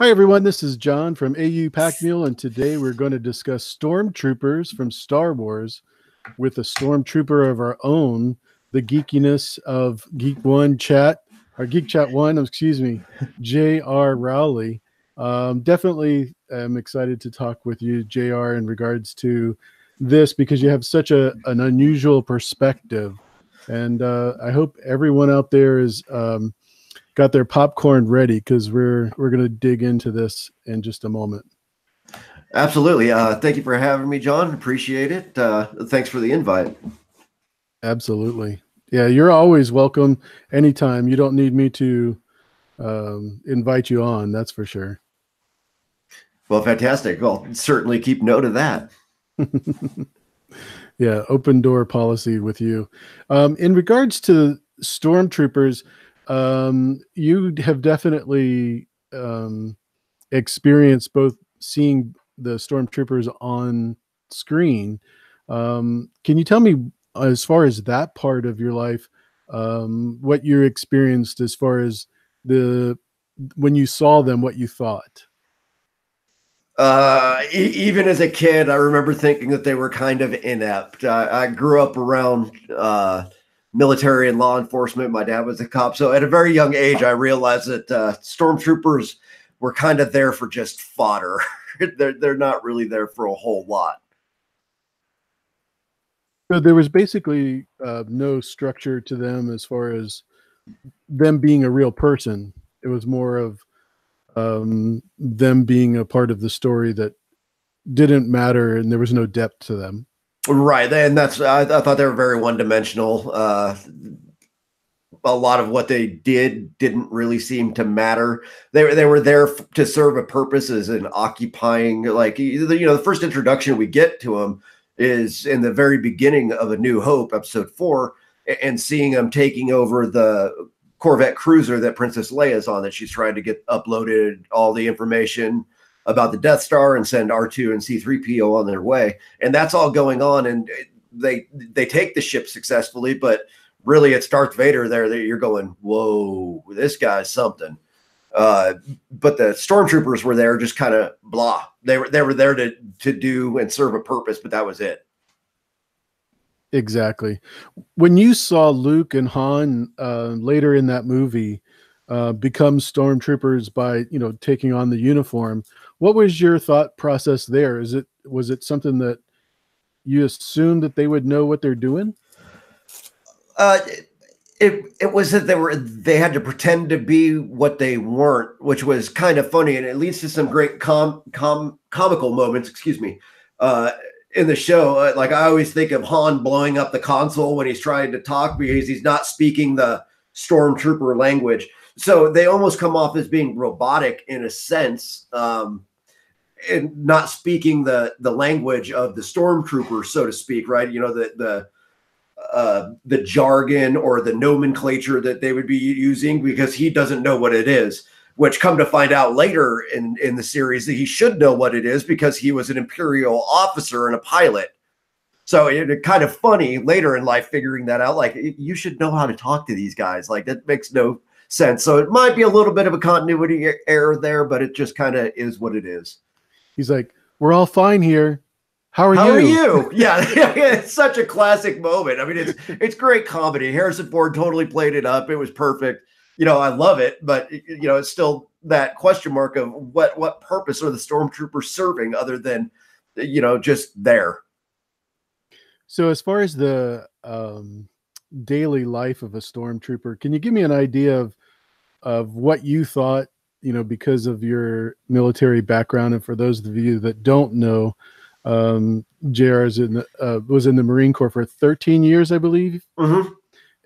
Hi, everyone. This is John from AU Pack Mule, and today we're going to discuss Stormtroopers from Star Wars with a Stormtrooper of our own, the geekiness of Geek1 Chat, or Geek Chat1, excuse me, JR Rowley. Definitely am excited to talk with you, JR, in regards to this because you have such an unusual perspective. And I hope everyone out there is got their popcorn ready because we're going to dig into this in just a moment. Absolutely. Thank you for having me, John. Appreciate it. Thanks for the invite. Absolutely. Yeah, you're always welcome anytime. You don't need me to invite you on, that's for sure. Well, fantastic. Well, certainly keep note of that. Yeah, open door policy with you. In regards to Stormtroopers, you have definitely experienced both seeing the Stormtroopers on screen. Can you tell me, as far as that part of your life, what you experienced as far as when you saw them, what you thought? Even as a kid, I remember thinking that they were kind of inept. I grew up around military and law enforcement. My dad was a cop. So at a very young age, I realized that Stormtroopers were kind of there for just fodder. They're not really there for a whole lot. So there was basically no structure to them as far as them being a real person. It was more of them being a part of the story that didn't matter, and there was no depth to them. Right, and I thought they were very one-dimensional. A lot of what they didn't really seem to matter. They were there to serve a purpose as an occupying, like, the first introduction we get to them is in the very beginning of A New Hope, episode 4, and seeing them taking over the Corvette cruiser that Princess Leia's on, that she's trying to get uploaded all the information about the Death Star and send R2 and C-3PO on their way. And that's all going on. And they take the ship successfully, but really it's Darth Vader there that you're going, whoa, this guy's something. But the Stormtroopers were there just kind of blah. They were there to do and serve a purpose, but that was it. Exactly. When you saw Luke and Han later in that movie become Stormtroopers by, taking on the uniform, what was your thought process there? Was it something that you assumed that they would know what they're doing? It was that they had to pretend to be what they weren't, which was kind of funny, and it leads to some great comical moments. Excuse me. In the show, like, I always think of Han blowing up the console when he's trying to talk because he's not speaking the Stormtrooper language. So they almost come off as being robotic in a sense, and not speaking the language of the Stormtrooper, so to speak, right? The jargon or the nomenclature that they would be using, because he doesn't know what it is. Which, come to find out later in the series, that he should know what it is because he was an Imperial officer and a pilot. So it's kind of funny later in life figuring that out. Like, you should know how to talk to these guys. Like, that makes no sense. So it might be a little bit of a continuity error there, but it just kind of is what it is. He's like, we're all fine here. How are you? Yeah, it's such a classic moment. I mean, it's great comedy. Harrison Ford totally played it up. It was perfect. I love it, but it's still that question mark of what purpose are the Stormtroopers serving other than, just there. So as far as the daily life of a Stormtrooper, can you give me an idea of what you thought, because of your military background? And for those of you that don't know, JR was in the Marine Corps for 13 years, I believe. Mm-hmm.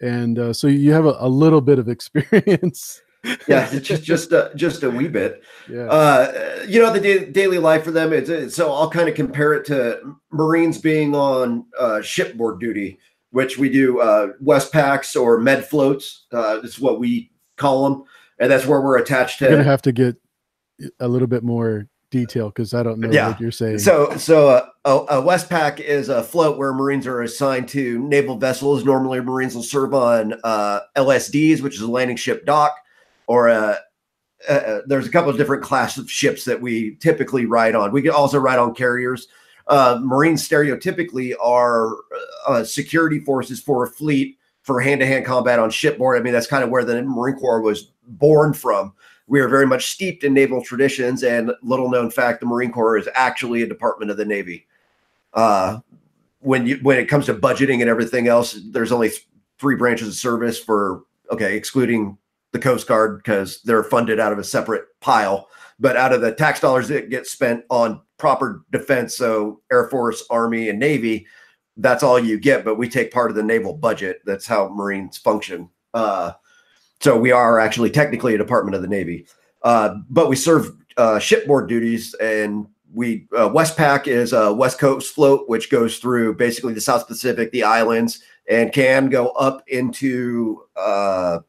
And so you have a little bit of experience. Yeah, just a wee bit. Yeah. The daily life for them, so I'll kind of compare it to Marines being on shipboard duty, which we do Westpacks or med floats. That's what we call them, and that's where we're attached to. You're gonna have to get a little bit more detail because I don't know what you're saying. So a Westpac is a float where Marines are assigned to naval vessels. Normally, Marines will serve on LSDs, which is a landing ship dock, or there's a couple of different classes of ships that we typically ride on. We can also ride on carriers. Marines stereotypically are security forces for a fleet for hand-to-hand combat on shipboard. I mean, that's kind of where the Marine Corps was born from. We are very much steeped in naval traditions, and little known fact, the Marine Corps is actually a department of the Navy. When it comes to budgeting and everything else, there's only three branches of service excluding the Coast Guard, because they're funded out of a separate pile. But out of the tax dollars that get spent on proper defense, so Air Force, Army, and Navy, that's all you get. But we take part of the naval budget. That's how Marines function. So we are actually technically a department of the Navy. But we serve shipboard duties, and Westpac is a West Coast float, which goes through basically the South Pacific, the islands, and can go up into the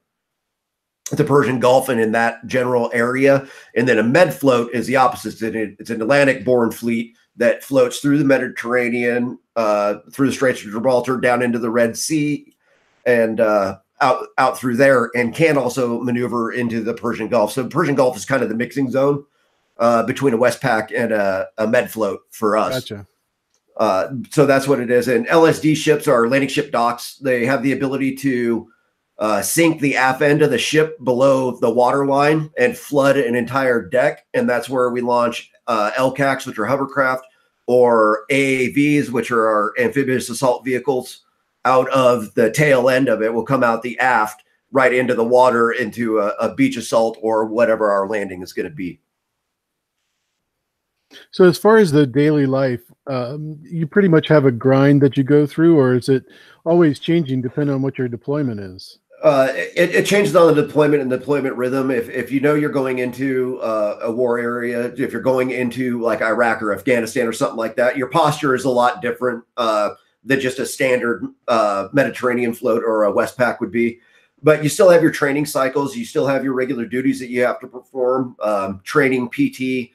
Persian Gulf and in that general area. And then a med float is the opposite. It's an Atlantic-borne fleet that floats through the Mediterranean, through the Straits of Gibraltar, down into the Red Sea, and out through there, and can also maneuver into the Persian Gulf. So the Persian Gulf is kind of the mixing zone between a Westpac and a med float for us. Gotcha. So that's what it is. And LSD ships are landing ship docks. They have the ability to sink the aft end of the ship below the water line and flood an entire deck. And that's where we launch LCACs, which are hovercraft, or AAVs, which are our amphibious assault vehicles. Out of the tail end of it will come out the aft right into the water, into a beach assault or whatever our landing is going to be. So as far as the daily life, you pretty much have a grind that you go through, or is it always changing depending on what your deployment is? It changes on the deployment and deployment rhythm. If you know you're going into a war area, if you're going into like Iraq or Afghanistan or something like that, your posture is a lot different than just a standard Mediterranean float or a Westpac would be. But you still have your training cycles. You still have your regular duties that you have to perform, training, PT,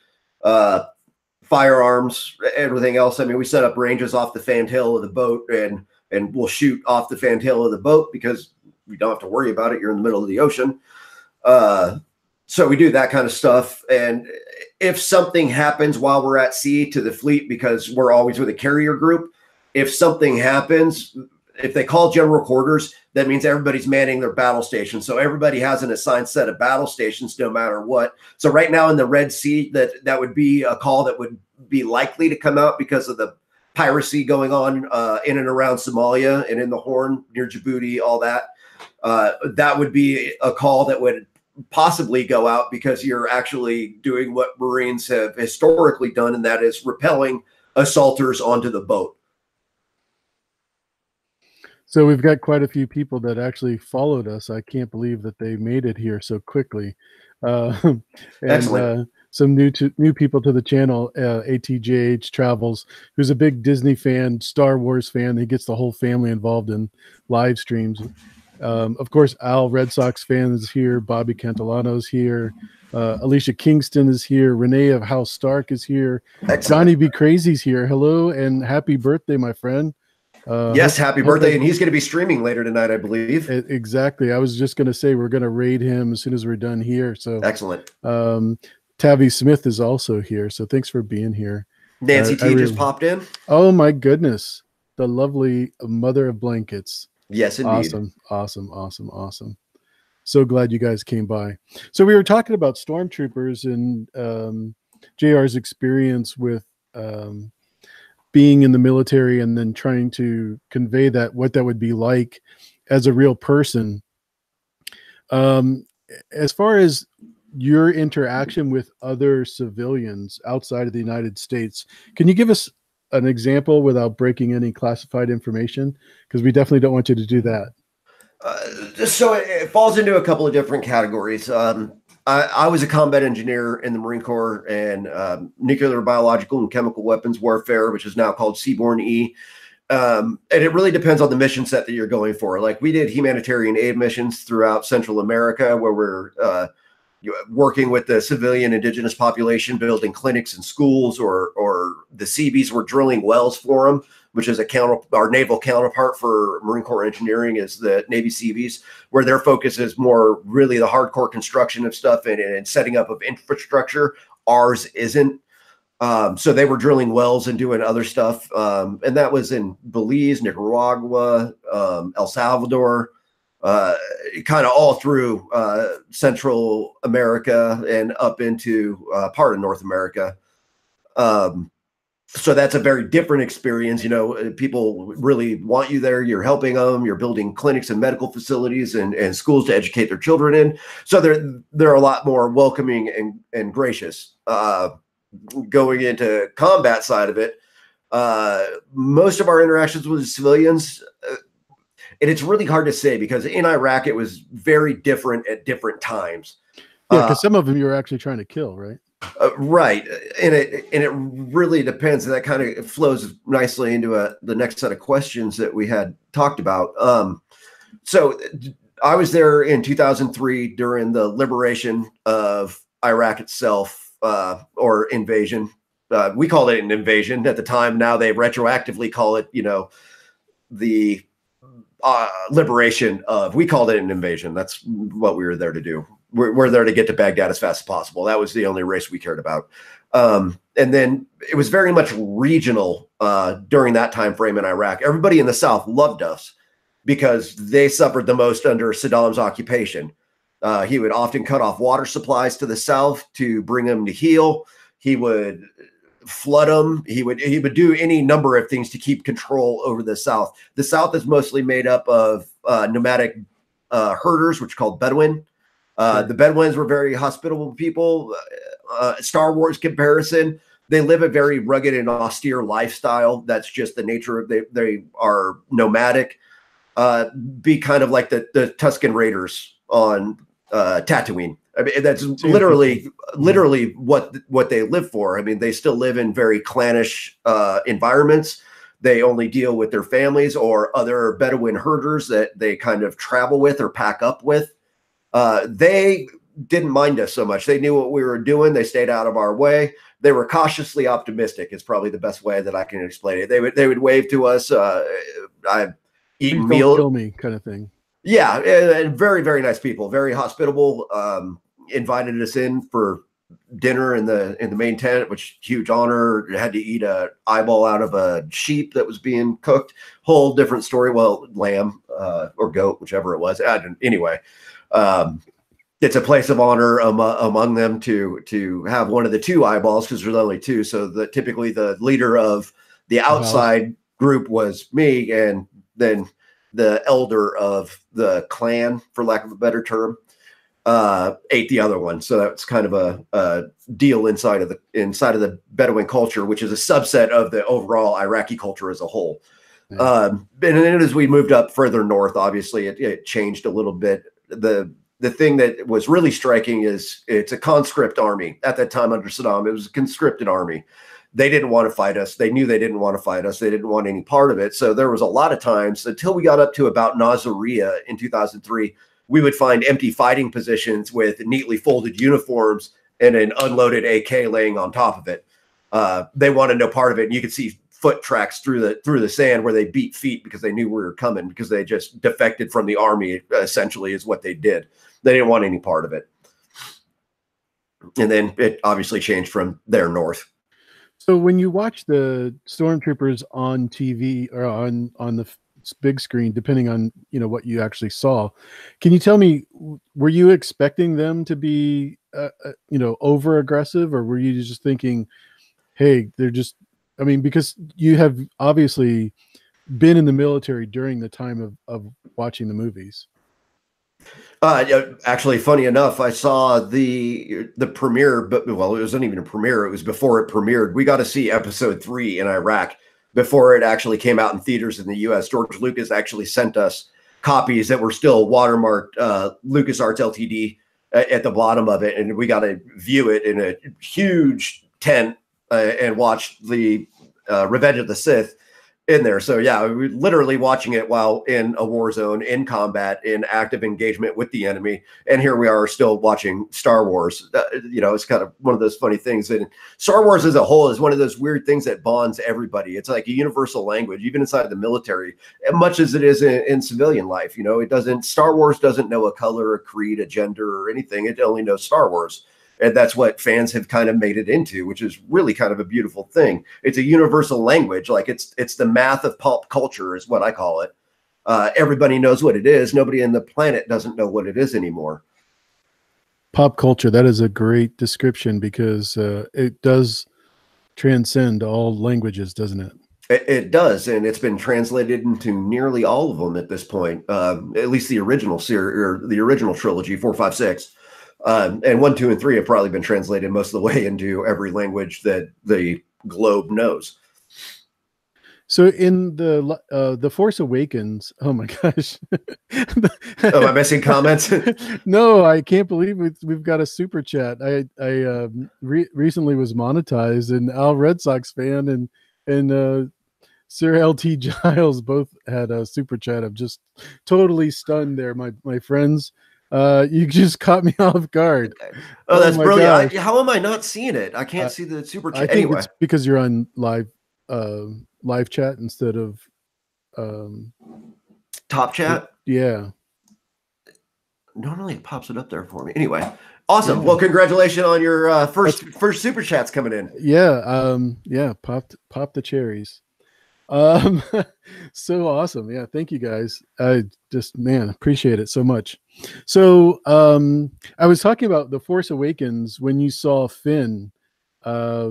firearms, everything else. I mean, we set up ranges off the fan tail of the boat, and we'll shoot off the fan tail of the boat because we don't have to worry about it. You're in the middle of the ocean. So we do that kind of stuff. And if something happens while we're at sea to the fleet, because we're always with a carrier group, if something happens, if they call general quarters, that means everybody's manning their battle station. So everybody has an assigned set of battle stations no matter what. So right now in the Red Sea, that would be a call that would be likely to come out because of the piracy going on in and around Somalia and in the Horn near Djibouti, all that. That would be a call that would possibly go out because you're actually doing what Marines have historically done, and that is repelling assaulters onto the boat. So we've got quite a few people that actually followed us. I can't believe that they made it here so quickly. And some new people to the channel, ATJH Travels, who's a big Disney fan, Star Wars fan. He gets the whole family involved in live streams. Of course, Al, Red Sox fan, is here. Bobby Cantilano's here. Alicia Kingston is here. Renee of House Stark is here. Excellent. Johnny B. Crazy's here. Hello and happy birthday, my friend. Yes, happy birthday. And he's going to be streaming later tonight, I believe. Exactly. I was just going to say we're going to raid him as soon as we're done here. So excellent. Tavi Smith is also here. So thanks for being here. Nancy T just popped in. Oh, my goodness. The lovely mother of blankets. Yes, indeed. Awesome. So glad you guys came by. So we were talking about Stormtroopers and JR's experience with being in the military and then trying to convey what that would be like as a real person. As far as your interaction with other civilians outside of the United States, can you give us an example without breaking any classified information? Because we definitely don't want you to do that. So it falls into a couple of different categories. I was a combat engineer in the Marine Corps and nuclear, biological, and chemical weapons warfare, which is now called Seaborne E. And it really depends on the mission set that you're going for. Like we did humanitarian aid missions throughout Central America, where we're working with the civilian indigenous population, building clinics and schools, or the Seabees were drilling wells for them. which is our naval counterpart for Marine Corps engineering, is the Navy Seabees, where their focus is more really the hardcore construction of stuff and setting up of infrastructure. Ours isn't. So they were drilling wells and doing other stuff. And that was in Belize, Nicaragua, El Salvador, kind of all through Central America and up into part of North America. So that's a very different experience. People really want you there. You're helping them. You're building clinics and medical facilities and schools to educate their children in. So they're a lot more welcoming and gracious. Going into combat side of it, most of our interactions with civilians, and it's really hard to say because in Iraq it was very different at different times. Yeah, because some of them you were actually trying to kill, right? Right, and it really depends, and that kind of flows nicely into the next set of questions that we had talked about. So I was there in 2003 during the liberation of Iraq itself. Or invasion. We called it an invasion at the time. Now they retroactively call it, the liberation of. We called it an invasion. That's what we were there to do. We're there to get to Baghdad as fast as possible. That was the only race we cared about. And then it was very much regional during that time frame in Iraq. Everybody in the South loved us because they suffered the most under Saddam's occupation. He would often cut off water supplies to the South to bring them to heal. He would flood them. He would do any number of things to keep control over the South. The South is mostly made up of nomadic herders, which are called Bedouin. The Bedouins were very hospitable people. Star Wars comparison, they live a very rugged and austere lifestyle. That's just the nature of they are nomadic. Be kind of like the Tusken Raiders on Tatooine. I mean, that's literally what they live for. I mean, they still live in very clannish environments. They only deal with their families or other Bedouin herders that they kind of travel with or pack up with. They didn't mind us so much. They knew what we were doing. They stayed out of our way. They were cautiously optimistic is probably the best way that I can explain it. They would wave to us. I've eaten meal, kill me kind of thing. Yeah, and very, very nice people, very hospitable. Invited us in for dinner in the main tent, which huge honor. Had to eat a eyeball out of a sheep that was being cooked. Whole different story. Well, lamb or goat, whichever it was. Anyway, it's a place of honor among them to have one of the two eyeballs because there's only two. So typically the leader of the outside group was me, and then the elder of the clan, for lack of a better term, ate the other one. So that's kind of a deal inside of the Bedouin culture, which is a subset of the overall Iraqi culture as a whole. Yeah. And then as we moved up further north, obviously it changed a little bit. The thing that was really striking is it's a conscript army. At that time under Saddam, it was a conscripted army. They didn't want to fight us. They knew they didn't want to fight us. They didn't want any part of it. So there was a lot of times until we got up to about Nasiriyah in 2003, we would find empty fighting positions with neatly folded uniforms and an unloaded AK laying on top of it. They wanted no part of it. And you could see foot tracks through the sand where they beat feet because they knew we were coming because they just defected from the army, essentially is what they did. They didn't want any part of it. And then it obviously changed from there north. So when you watch the Stormtroopers on TV or on the big screen, depending on what you actually saw, can you tell me, were you expecting them to be over aggressive, or were you just thinking, hey, they're just, I mean, because you have obviously been in the military during the time of watching the movies. Actually, funny enough, I saw the premiere, but it wasn't even a premiere. It was before it premiered. We got to see episode 3 in Iraq before it actually came out in theaters in the US. George Lucas actually sent us copies that were still watermarked LucasArts Ltd at the bottom of it. And we got to view it in a huge tent and watch the Revenge of the Sith. in there. So yeah, we're literally watching it while in a war zone, in combat, in active engagement with the enemy. And here we are still watching Star Wars. It's kind of one of those funny things. And Star Wars as a whole is one of those weird things that bonds everybody. It's like a universal language, even inside the military, much as it is in civilian life. Star Wars doesn't know a color, a creed, a gender, or anything. It only knows Star Wars. And that's what fans have kind of made it into, which is really kind of a beautiful thing. It's a universal language. Like it's the math of pop culture is what I call it. Everybody knows what it is. Nobody on the planet doesn't know what it is anymore. Pop culture. That is a great description because it does transcend all languages, doesn't it? It does. And it's been translated into nearly all of them at this point. At least the original series or the original trilogy, 4, 5, 6. And 1, 2, and 3 have probably been translated most of the way into every language that the globe knows. So in the Force Awakens, oh my gosh! Am I missing comments? No, I can't believe we've got a super chat. I recently was monetized, and Al Red Sox fan and Sir LT Giles both had a super chat. I'm just totally stunned there, my friends. You just caught me off guard. Oh, that's brilliant. How am I not seeing it? I can't see the super chat. I think it's because you're on live chat instead of top chat. Yeah. Normally it pops it up there for me. Anyway, awesome. Yeah. Well, congratulations on your first super chats coming in. Yeah. Pop the cherries. So awesome. Yeah. Thank you guys. I just, appreciate it so much. So, I was talking about The Force Awakens when you saw Finn, what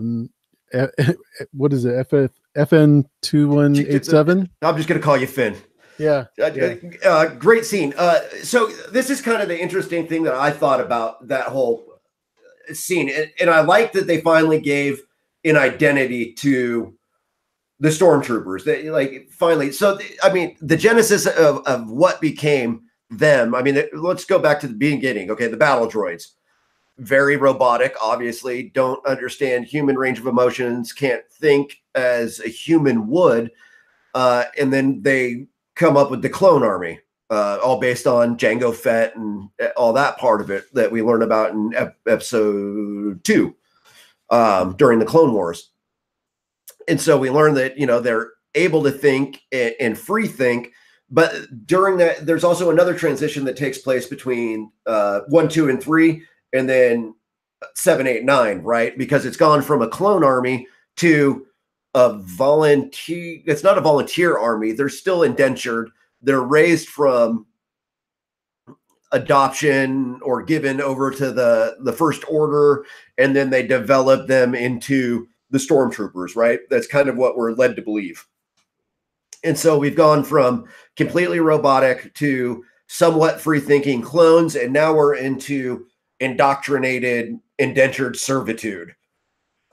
is it? FN 2187. I'm just going to call you Finn. Yeah. Great scene. So this is kind of the interesting thing that I thought about that whole scene. And I like that they finally gave an identity to the Stormtroopers. The genesis of what became them. Let's go back to the beginning. Okay, the battle droids, very robotic, obviously, don't understand human range of emotions, can't think as a human would. And then they come up with the clone army, all based on Jango Fett and all that part of it that we learn about in episode 2 during the Clone Wars. And so we learn that, they're able to think and free think. But during that, there's also another transition that takes place between 1, 2, and 3, and then 7, 8, 9, right? Because it's gone from a clone army to a volunteer. It's not a volunteer army. They're still indentured. They're raised from adoption or given over to the First Order, and then they develop them into the Stormtroopers, right? That's kind of what we're led to believe. And so we've gone from completely robotic to somewhat free-thinking clones, and now we're into indoctrinated, indentured servitude.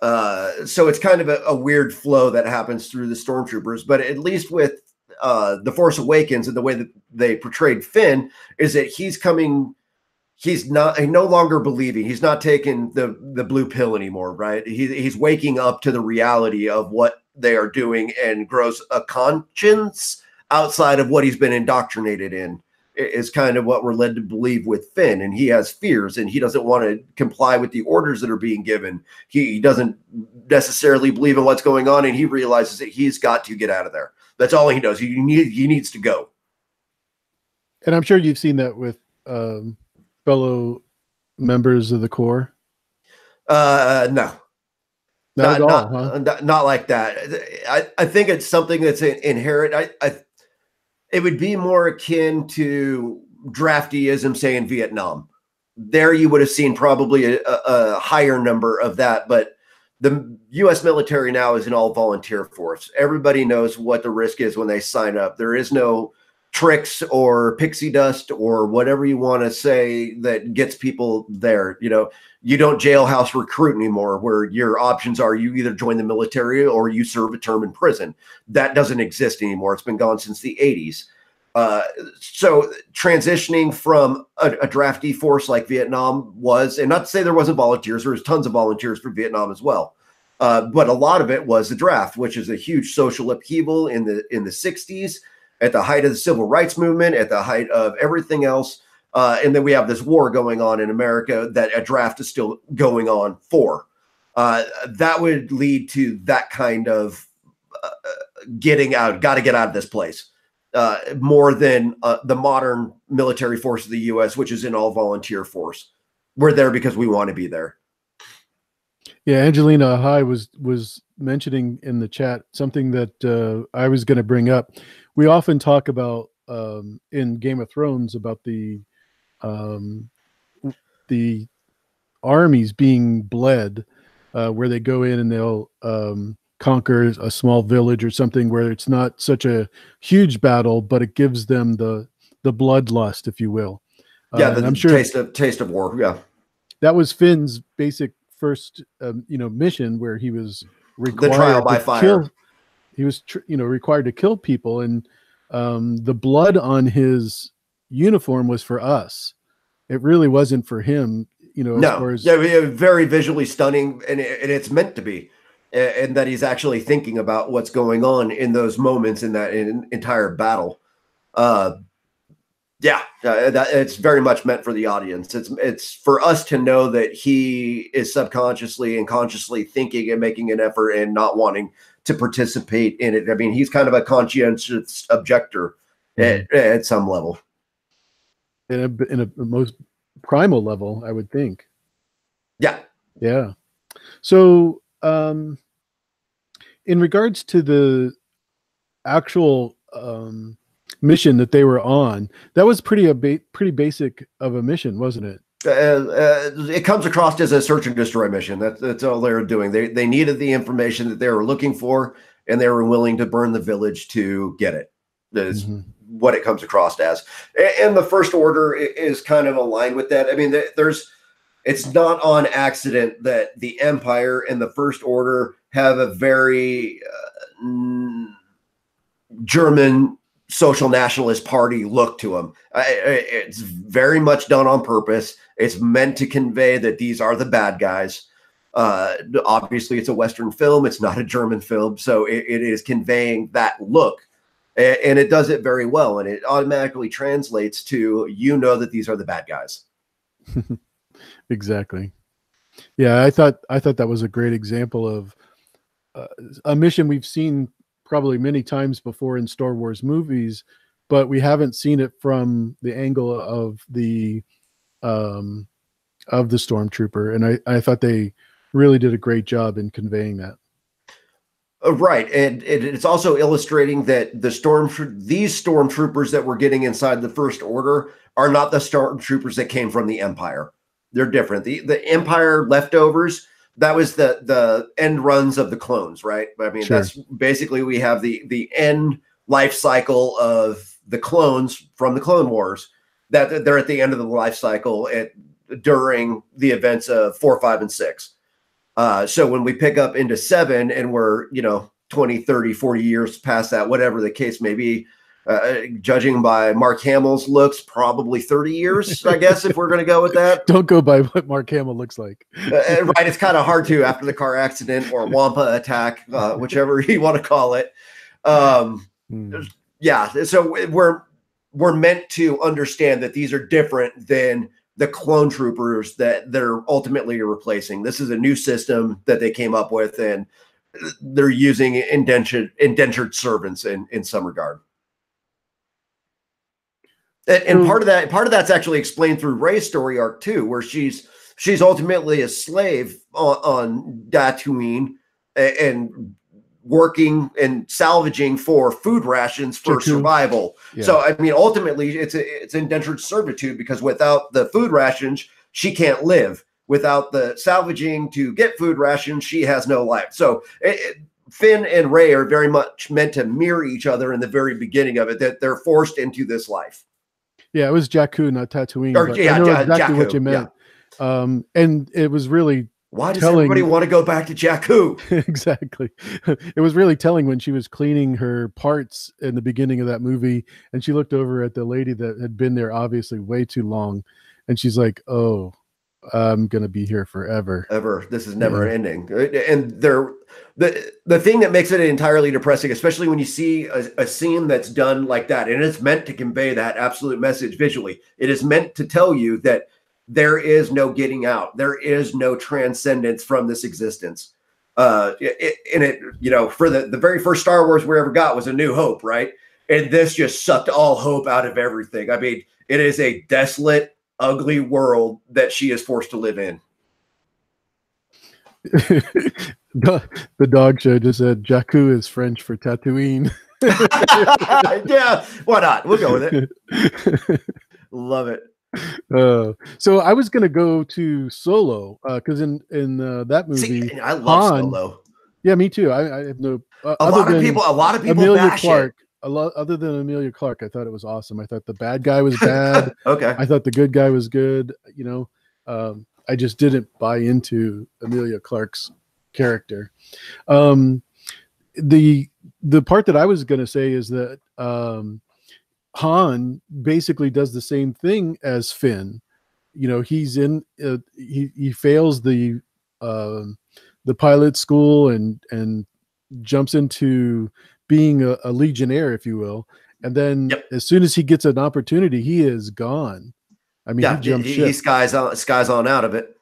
So it's kind of a weird flow that happens through the Stormtroopers, but at least with The Force Awakens and the way that they portrayed Finn is that he's no longer believing. He's not taking the blue pill anymore, right? He's waking up to the reality of what they are doing and grows a conscience outside of what he's been indoctrinated in, is kind of what we're led to believe with Finn. And he has fears and he doesn't want to comply with the orders that are being given. He doesn't necessarily believe in what's going on, and he realizes that he's got to get out of there. That's all he knows. He needs to go. And I'm sure you've seen that with fellow members of the Corps. No. Not at all, huh? Not like that. I think it's something that's inherent. It would be more akin to draftyism, say, in Vietnam. There you would have seen probably a higher number of that, but the U.S. military now is an all-volunteer force. Everybody knows what the risk is when they sign up. There is no tricks or pixie dust or whatever you want to say that gets people there. You don't jailhouse recruit anymore, where your options are you either join the military or you serve a term in prison. That doesn't exist anymore. It's been gone since the 80s. So transitioning from a drafty force like Vietnam was, and not to say there wasn't volunteers, there was tons of volunteers for Vietnam as well. But a lot of it was the draft, which is a huge social upheaval in the 60s, at the height of the civil rights movement, at the height of everything else. And then we have this war going on in America that a draft is still going on for. That would lead to that kind of getting out, got to get out of this place. More than the modern military force of the U.S., which is an all-volunteer force. We're there because we want to be there. Yeah, Angelina High was mentioning in the chat something that I was going to bring up. We often talk about in Game of Thrones about the armies being bled, where they go in and they'll conquer a small village or something where it's not such a huge battle, but it gives them the bloodlust, if you will. Yeah, I'm sure taste of war. Yeah, that was Finn's basic first mission, where he was required the trial by fire. He was required to kill people, and the blood on his uniform was for us. It really wasn't for him. No, as far as very visually stunning, and it's meant to be. And that he's actually thinking about what's going on in those moments in that entire battle. It's very much meant for the audience. It's for us to know that he is subconsciously and consciously thinking and making an effort and not wanting to participate in it. I mean, he's kind of a conscientious objector at some level. In a most primal level, I would think. Yeah. Yeah. So, in regards to the actual mission that they were on, that was pretty basic of a mission, wasn't it? It comes across as a search and destroy mission. That's all they were doing. They needed the information that they were looking for, and they were willing to burn the village to get it. That's what it comes across as. And the First Order is kind of aligned with that. I mean, it's not on accident that the Empire and the First Order have a very German social nationalist party look to them. It's very much done on purpose. It's meant to convey that these are the bad guys. Obviously, it's a Western film. It's not a German film. So it is conveying that look. And it does it very well. And it automatically translates to, that these are the bad guys. Exactly. Yeah, I thought that was a great example of a mission we've seen probably many times before in Star Wars movies, but we haven't seen it from the angle of the Stormtrooper, and I thought they really did a great job in conveying that. Right, and it's also illustrating that these Stormtroopers that we're getting inside the First Order are not the Stormtroopers that came from the Empire. They're different. The Empire leftovers, that was the end runs of the clones, right? I mean, That's basically, we have the end life cycle of the clones from the Clone Wars, that they're at the end of the life cycle during the events of 4, 5, and 6. So when we pick up into 7 and we're, 20, 30, 40 years past that, whatever the case may be, judging by Mark Hamill's looks, probably 30 years, I guess, if we're going to go with that. Don't go by what Mark Hamill looks like. Right. It's kind of hard to after the car accident or Wampa attack, whichever you want to call it. Yeah. So we're meant to understand that these are different than the clone troopers that they're ultimately replacing. This is a new system that they came up with, and they're using indentured servants in some regard. And part of that's actually explained through Rey's story arc too, where she's ultimately a slave on Tatooine and working and salvaging for food rations for survival. Yeah. So I mean, ultimately, it's indentured servitude, because without the food rations, she can't live. Without the salvaging to get food rations, she has no life. So Finn and Rey are very much meant to mirror each other in the very beginning of it, that they're forced into this life. Yeah, it was Jakku, not Tatooine. I know exactly Jakku, what you meant. Yeah. And it was really why does everybody want to go back to Jakku? Exactly. It was really telling when she was cleaning her parts in the beginning of that movie, and she looked over at the lady that had been there obviously way too long, and she's like, oh, I'm gonna be here forever. Ever. This is never ending. And the thing that makes it entirely depressing, especially when you see a scene that's done like that, and it's meant to convey that absolute message visually. It is meant to tell you that there is no getting out. There is no transcendence from this existence. For the very first Star Wars we ever got was A New Hope, right? And this just sucked all hope out of everything. I mean, it is a desolate, ugly world that she is forced to live in. The dog show just said Jakku is French for Tatooine. Yeah, why not? We'll go with it. Love it. So I was gonna go to Solo because in that movie, I love Solo. Yeah, me too. I have no. A lot of people Emilia Clarke. Other than Emilia Clarke, I thought it was awesome. I thought the bad guy was bad. Okay. I thought the good guy was good. I just didn't buy into Emilia Clarke's character. The part that I was going to say is that Han basically does the same thing as Finn. He's in he fails the pilot school and jumps into being a legionnaire, if you will. And then as soon as he gets an opportunity, he is gone. I mean, he jumps ship. He skies on out of it.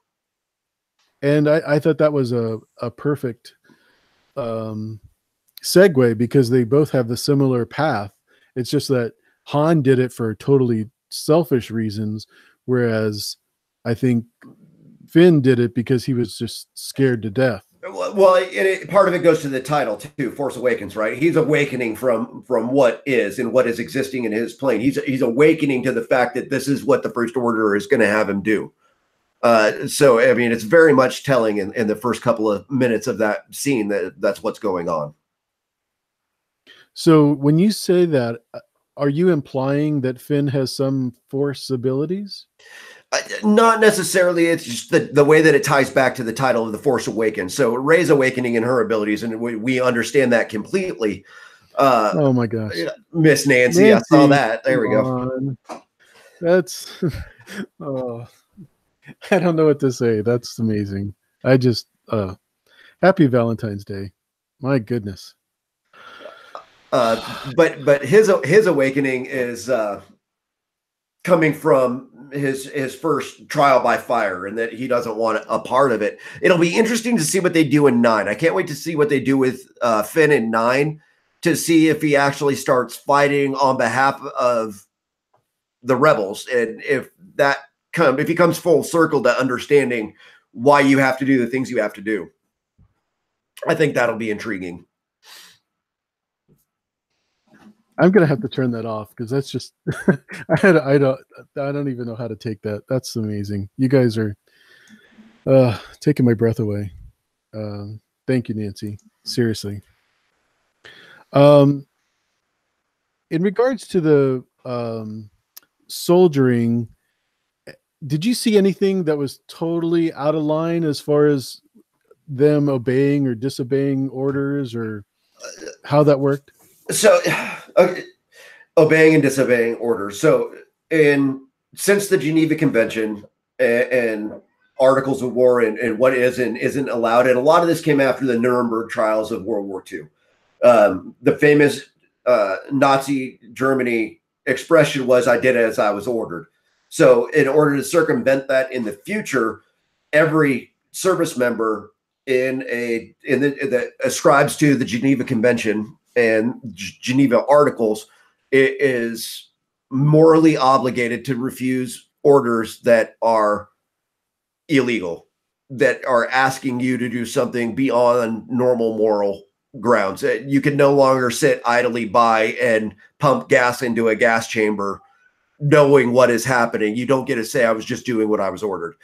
And I thought that was a perfect segue because they both have the similar path. It's just that Han did it for totally selfish reasons, whereas I think Finn did it because he was just scared to death. Well, part of it goes to the title too, Force Awakens, right? He's awakening from what is and what is existing in his plane. He's awakening to the fact that this is what the First Order is going to have him do. So, I mean, it's very much telling in the first couple of minutes of that scene that's what's going on. So when you say that, are you implying that Finn has some Force abilities? Not necessarily. It's just the way that it ties back to the title of The Force Awakens. So Rey's awakening in her abilities, and we understand that completely. Oh my gosh. Miss Nancy, I saw that. There we go. That's oh, I don't know what to say. That's amazing. I just happy Valentine's Day. My goodness. But his awakening is coming from his first trial by fire, and that he doesn't want a part of it. It'll be interesting to see what they do in 9. I can't wait to see what they do with Finn in 9 to see if he actually starts fighting on behalf of the rebels, and if he comes full circle to understanding why you have to do the things you have to do. I think that'll be intriguing. I'm gonna have to turn that off because that's just I don't even know how to take that. That's amazing. You guys are taking my breath away. Thank you, Nancy. Seriously. In regards to the soldiering, did you see anything that was totally out of line as far as them obeying or disobeying orders, or how that worked? So, obeying and disobeying orders. So, since the Geneva Convention and Articles of War and what is and isn't allowed, and a lot of this came after the Nuremberg trials of World War II. The famous Nazi Germany expression was, "I did as I was ordered." So, in order to circumvent that in the future, every service member that ascribes to the Geneva Convention and Geneva Articles is morally obligated to refuse orders that are illegal, that are asking you to do something beyond normal moral grounds. You can no longer sit idly by and pump gas into a gas chamber knowing what is happening. You don't get to say, "I was just doing what I was ordered."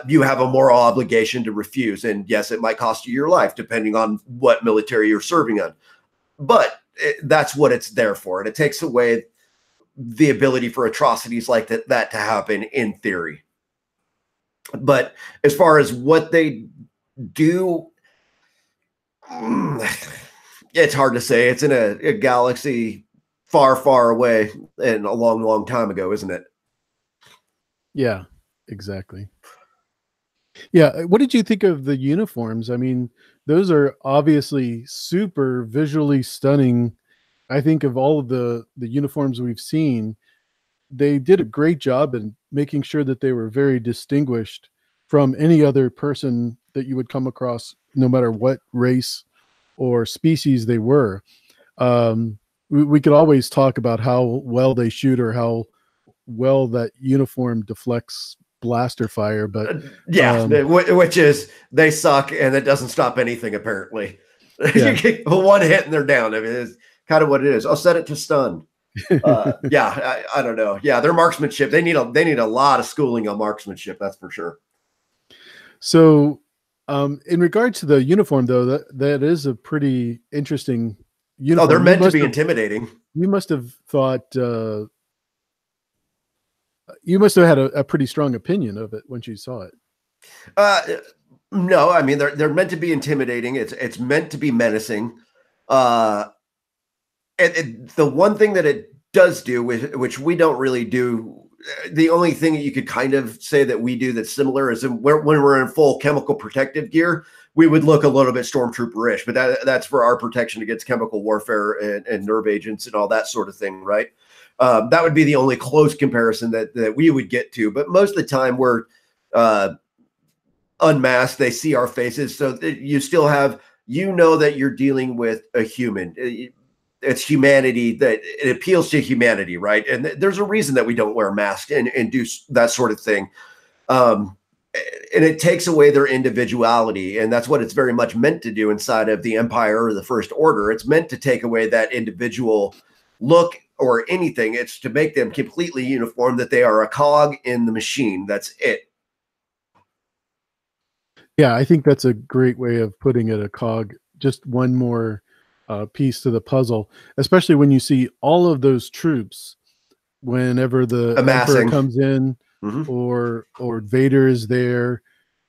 You have a moral obligation to refuse. And yes, it might cost you your life, depending on what military you're serving on. But that's what it's there for. And it takes away the ability for atrocities like that to happen in theory. But as far as what they do, it's hard to say. It's in a galaxy far, far away and a long, long time ago, isn't it? Yeah, exactly. Yeah. What did you think of the uniforms? I mean, those are obviously super visually stunning. I think of all of the uniforms we've seen, they did a great job in making sure that they were very distinguished from any other person that you would come across, no matter what race or species they were. We could always talk about how well they shoot or how well that uniform deflects blaster fire, but Yeah, um, which is they suck, and it doesn't stop anything apparently. You yeah. get one hit and they're down. I mean, it's kind of what it is. I'll set it to stun. Yeah, I don't know. Yeah, their marksmanship. They need a lot of schooling on marksmanship. That's for sure. So, in regard to the uniform, though, that is a pretty interesting Oh, they're uniform. meant to be intimidating. You must have thought you must have had a pretty strong opinion of it once you saw it. Uh, no, I mean they're meant to be intimidating. It's meant to be menacing. Uh, and the one thing that it does do, which we don't really do, the only thing that you could kind of say that we do that's similar is when we're in full chemical protective gear, we would look a little bit Stormtrooper-ish, but that's for our protection against chemical warfare and nerve agents and all that sort of thing, right? That would be the only close comparison that we would get to. But most of the time we're unmasked. They see our faces. So you still have, that you're dealing with a human. It's humanity, that it appeals to humanity, right? And there's a reason that we don't wear masks and do that sort of thing. And it takes away their individuality. And that's what it's very much meant to do inside of the Empire or the First Order. It's meant to take away that individual look or anything. It's to make them completely uniform, that they are a cog in the machine. That's it. Yeah, I think that's a great way of putting it, a cog, just one more piece to the puzzle, especially when you see all of those troops whenever the Amassing. Emperor comes in, or Vader is there.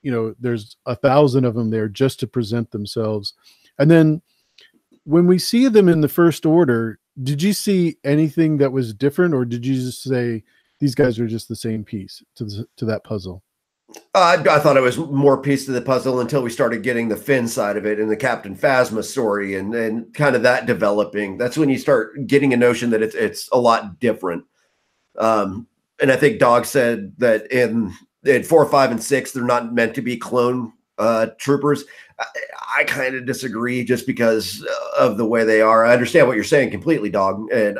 There's 1,000 of them there just to present themselves. And then when we see them in the First Order, did you see anything that was different, or did you just say these guys are just the same piece to that puzzle? I thought it was more piece to the puzzle until we started getting the Finn side of it and the Captain Phasma story and kind of that developing. That's when you start getting a notion that it's a lot different. And I think Dog said that in 4, 5, and 6, they're not meant to be clone troopers. I kind of disagree just because of the way they are. I understand what you're saying completely, Dog, and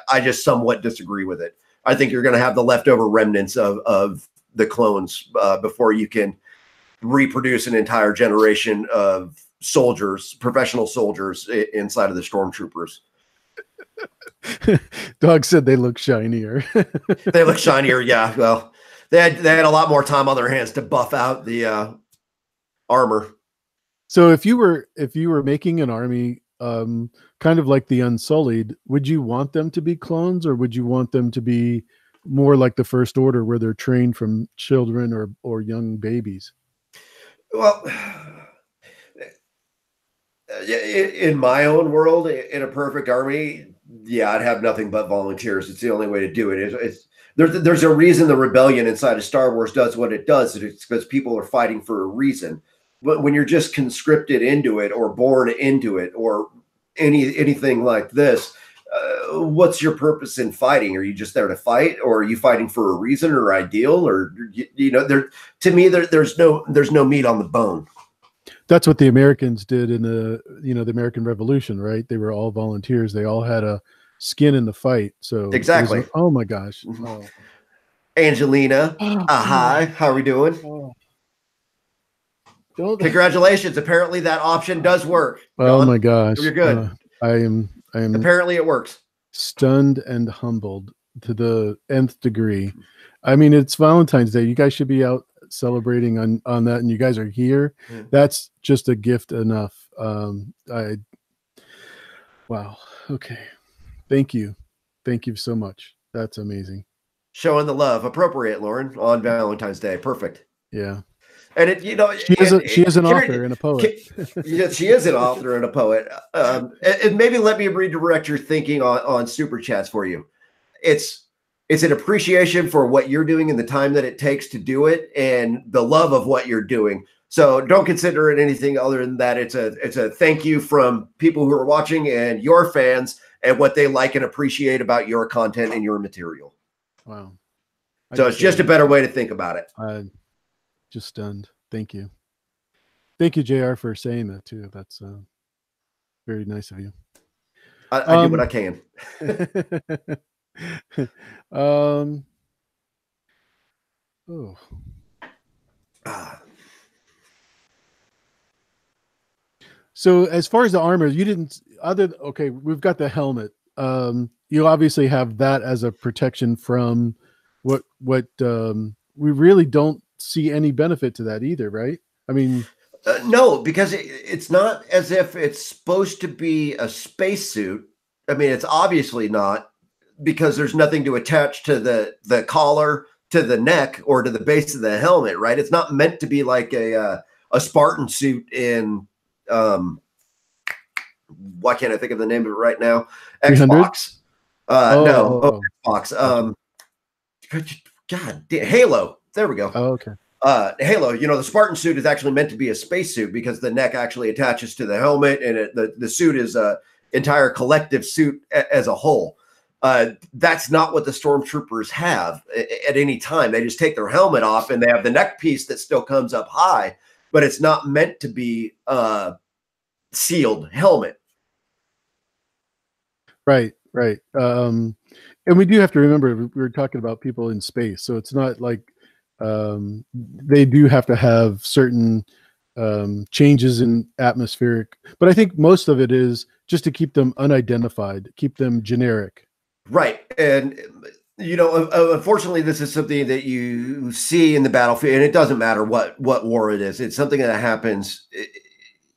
I just somewhat disagree with it. I think you're going to have the leftover remnants of the clones before you can reproduce an entire generation of soldiers, professional soldiers inside of the Stormtroopers. Dog said they look shinier. They look shinier. Yeah. Well, they had a lot more time on their hands to buff out the armor. So if you were making an army, kind of like the Unsullied, would you want them to be clones, or would you want them to be more like the First Order, where they're trained from children or young babies? Well, in my own world, in a perfect army, yeah, I'd have nothing but volunteers. It's the only way to do it. There's a reason the rebellion inside of Star Wars does what it does. It's because people are fighting for a reason. But when you're just conscripted into it or born into it or anything like this, what's your purpose in fighting? Are you just there to fight, or are you fighting for a reason or ideal? Or to me, there's no meat on the bone. That's what the Americans did in the American Revolution, right? They were all volunteers. They all had a skin in the fight. So exactly. Oh my gosh. Oh. Angelina, hi, how are we doing? Congratulations. Apparently that option does work. Oh my gosh. You're good. I am apparently it works. Stunned and humbled to the nth degree. I mean, it's Valentine's Day. You guys should be out celebrating on that, and you guys are here. That's just a gift enough. Wow. Okay. Thank you so much. That's amazing. Showing the love. Appropriate, Lauren, on Valentine's Day. Perfect. Yeah. And she is an author and a poet. Yeah, she is an author and a poet. And maybe let me redirect your thinking on super chats for you. It's it's an appreciation for what you're doing and the time that it takes to do it and the love of what you're doing. So don't consider it anything other than that. It's a thank you from people who are watching and your fans and what they like and appreciate about your content and your material. Wow. So it's just a better way to think about it. Just stunned. Thank you. Thank you, JR, for saying that too. That's very nice of you. I do what I can. Oh. So as far as the armor, you didn't okay, we've got the helmet. You obviously have that as a protection from what we really don't see any benefit to that either, right? I mean, no, because it's not as if it's supposed to be a spacesuit. I mean, it's obviously not, because there's nothing to attach to the collar, to the neck, or to the base of the helmet, right? It's not meant to be like a Spartan suit in why can't I think of the name of it right now? Xbox. No, Xbox. God, Halo. There we go. Oh, okay. Halo, you know, the Spartan suit is actually meant to be a spacesuit because the neck actually attaches to the helmet, and the suit is a entire collective suit as a whole. That's not what the Stormtroopers have at any time. They just take their helmet off and they have the neck piece that still comes up high, but it's not meant to be sealed helmet. Right. And we do have to remember we were talking about people in space, so it's not like they do have to have certain changes in atmospheric, but I think most of it is just to keep them unidentified, keep them generic. Right. And, you know, unfortunately, this is something that you see in the battlefield, and it doesn't matter what war it is. It's something that happens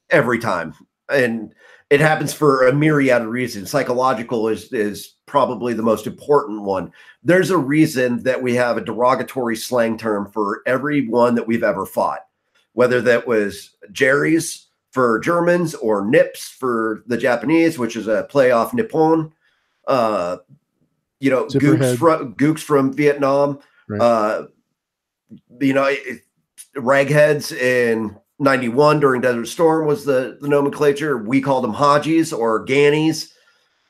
every time. And it happens for a myriad of reasons. Psychological is probably the most important one. There's a reason that we have a derogatory slang term for everyone that we've ever fought, whether that was Jerry's for Germans or Nips for the Japanese, which is a play off Nippon. You know, gooks from Vietnam. Right. You know, ragheads in 91 during Desert Storm was the nomenclature. We called them Hajis or Gannies.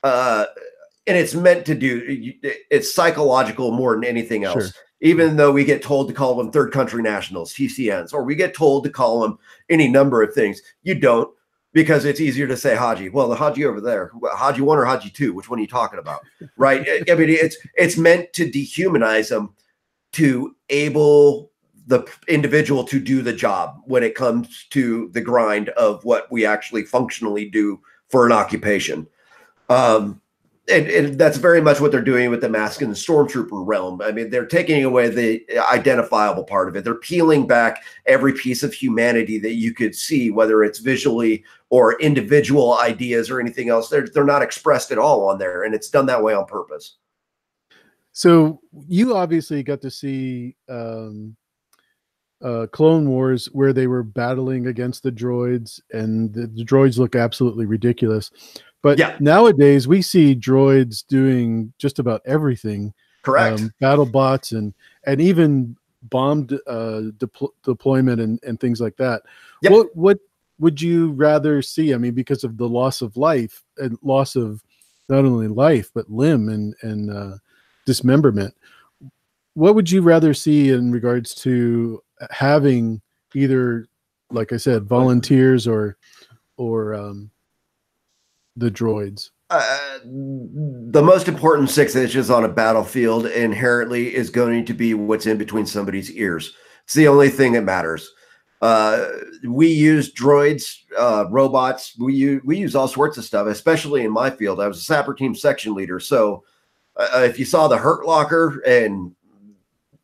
And it's meant to do, it's psychological more than anything else. Sure. Even though we get told to call them third country nationals, TCNs, or we get told to call them any number of things. You don't, because it's easier to say Haji. Well, the Haji over there, Haji 1 or Haji 2, which one are you talking about? Right? I mean, it's meant to dehumanize them, to able the individual to do the job when it comes to the grind of what we actually functionally do for an occupation. And that's very much what they're doing with the mask in the Stormtrooper realm. I mean, they're taking away the identifiable part of it. They're peeling back every piece of humanity that you could see, whether it's visually or individual ideas or anything else. They're not expressed at all on there, and it's done that way on purpose. So you obviously got to see Clone Wars, where they were battling against the droids, and the droids look absolutely ridiculous. But yeah, nowadays we see droids doing just about everything. Correct. Battle bots and even bomb deployment and things like that. Yep. What would you rather see? I mean, because of the loss of life and loss of not only life but limb and dismemberment, what would you rather see in regards to having either, like I said, volunteers or the droids? The most important 6 inches on a battlefield inherently is going to be what's in between somebody's ears. It's the only thing that matters. We use droids, robots. We use all sorts of stuff, especially in my field. I was a sapper team section leader. So if you saw the Hurt Locker and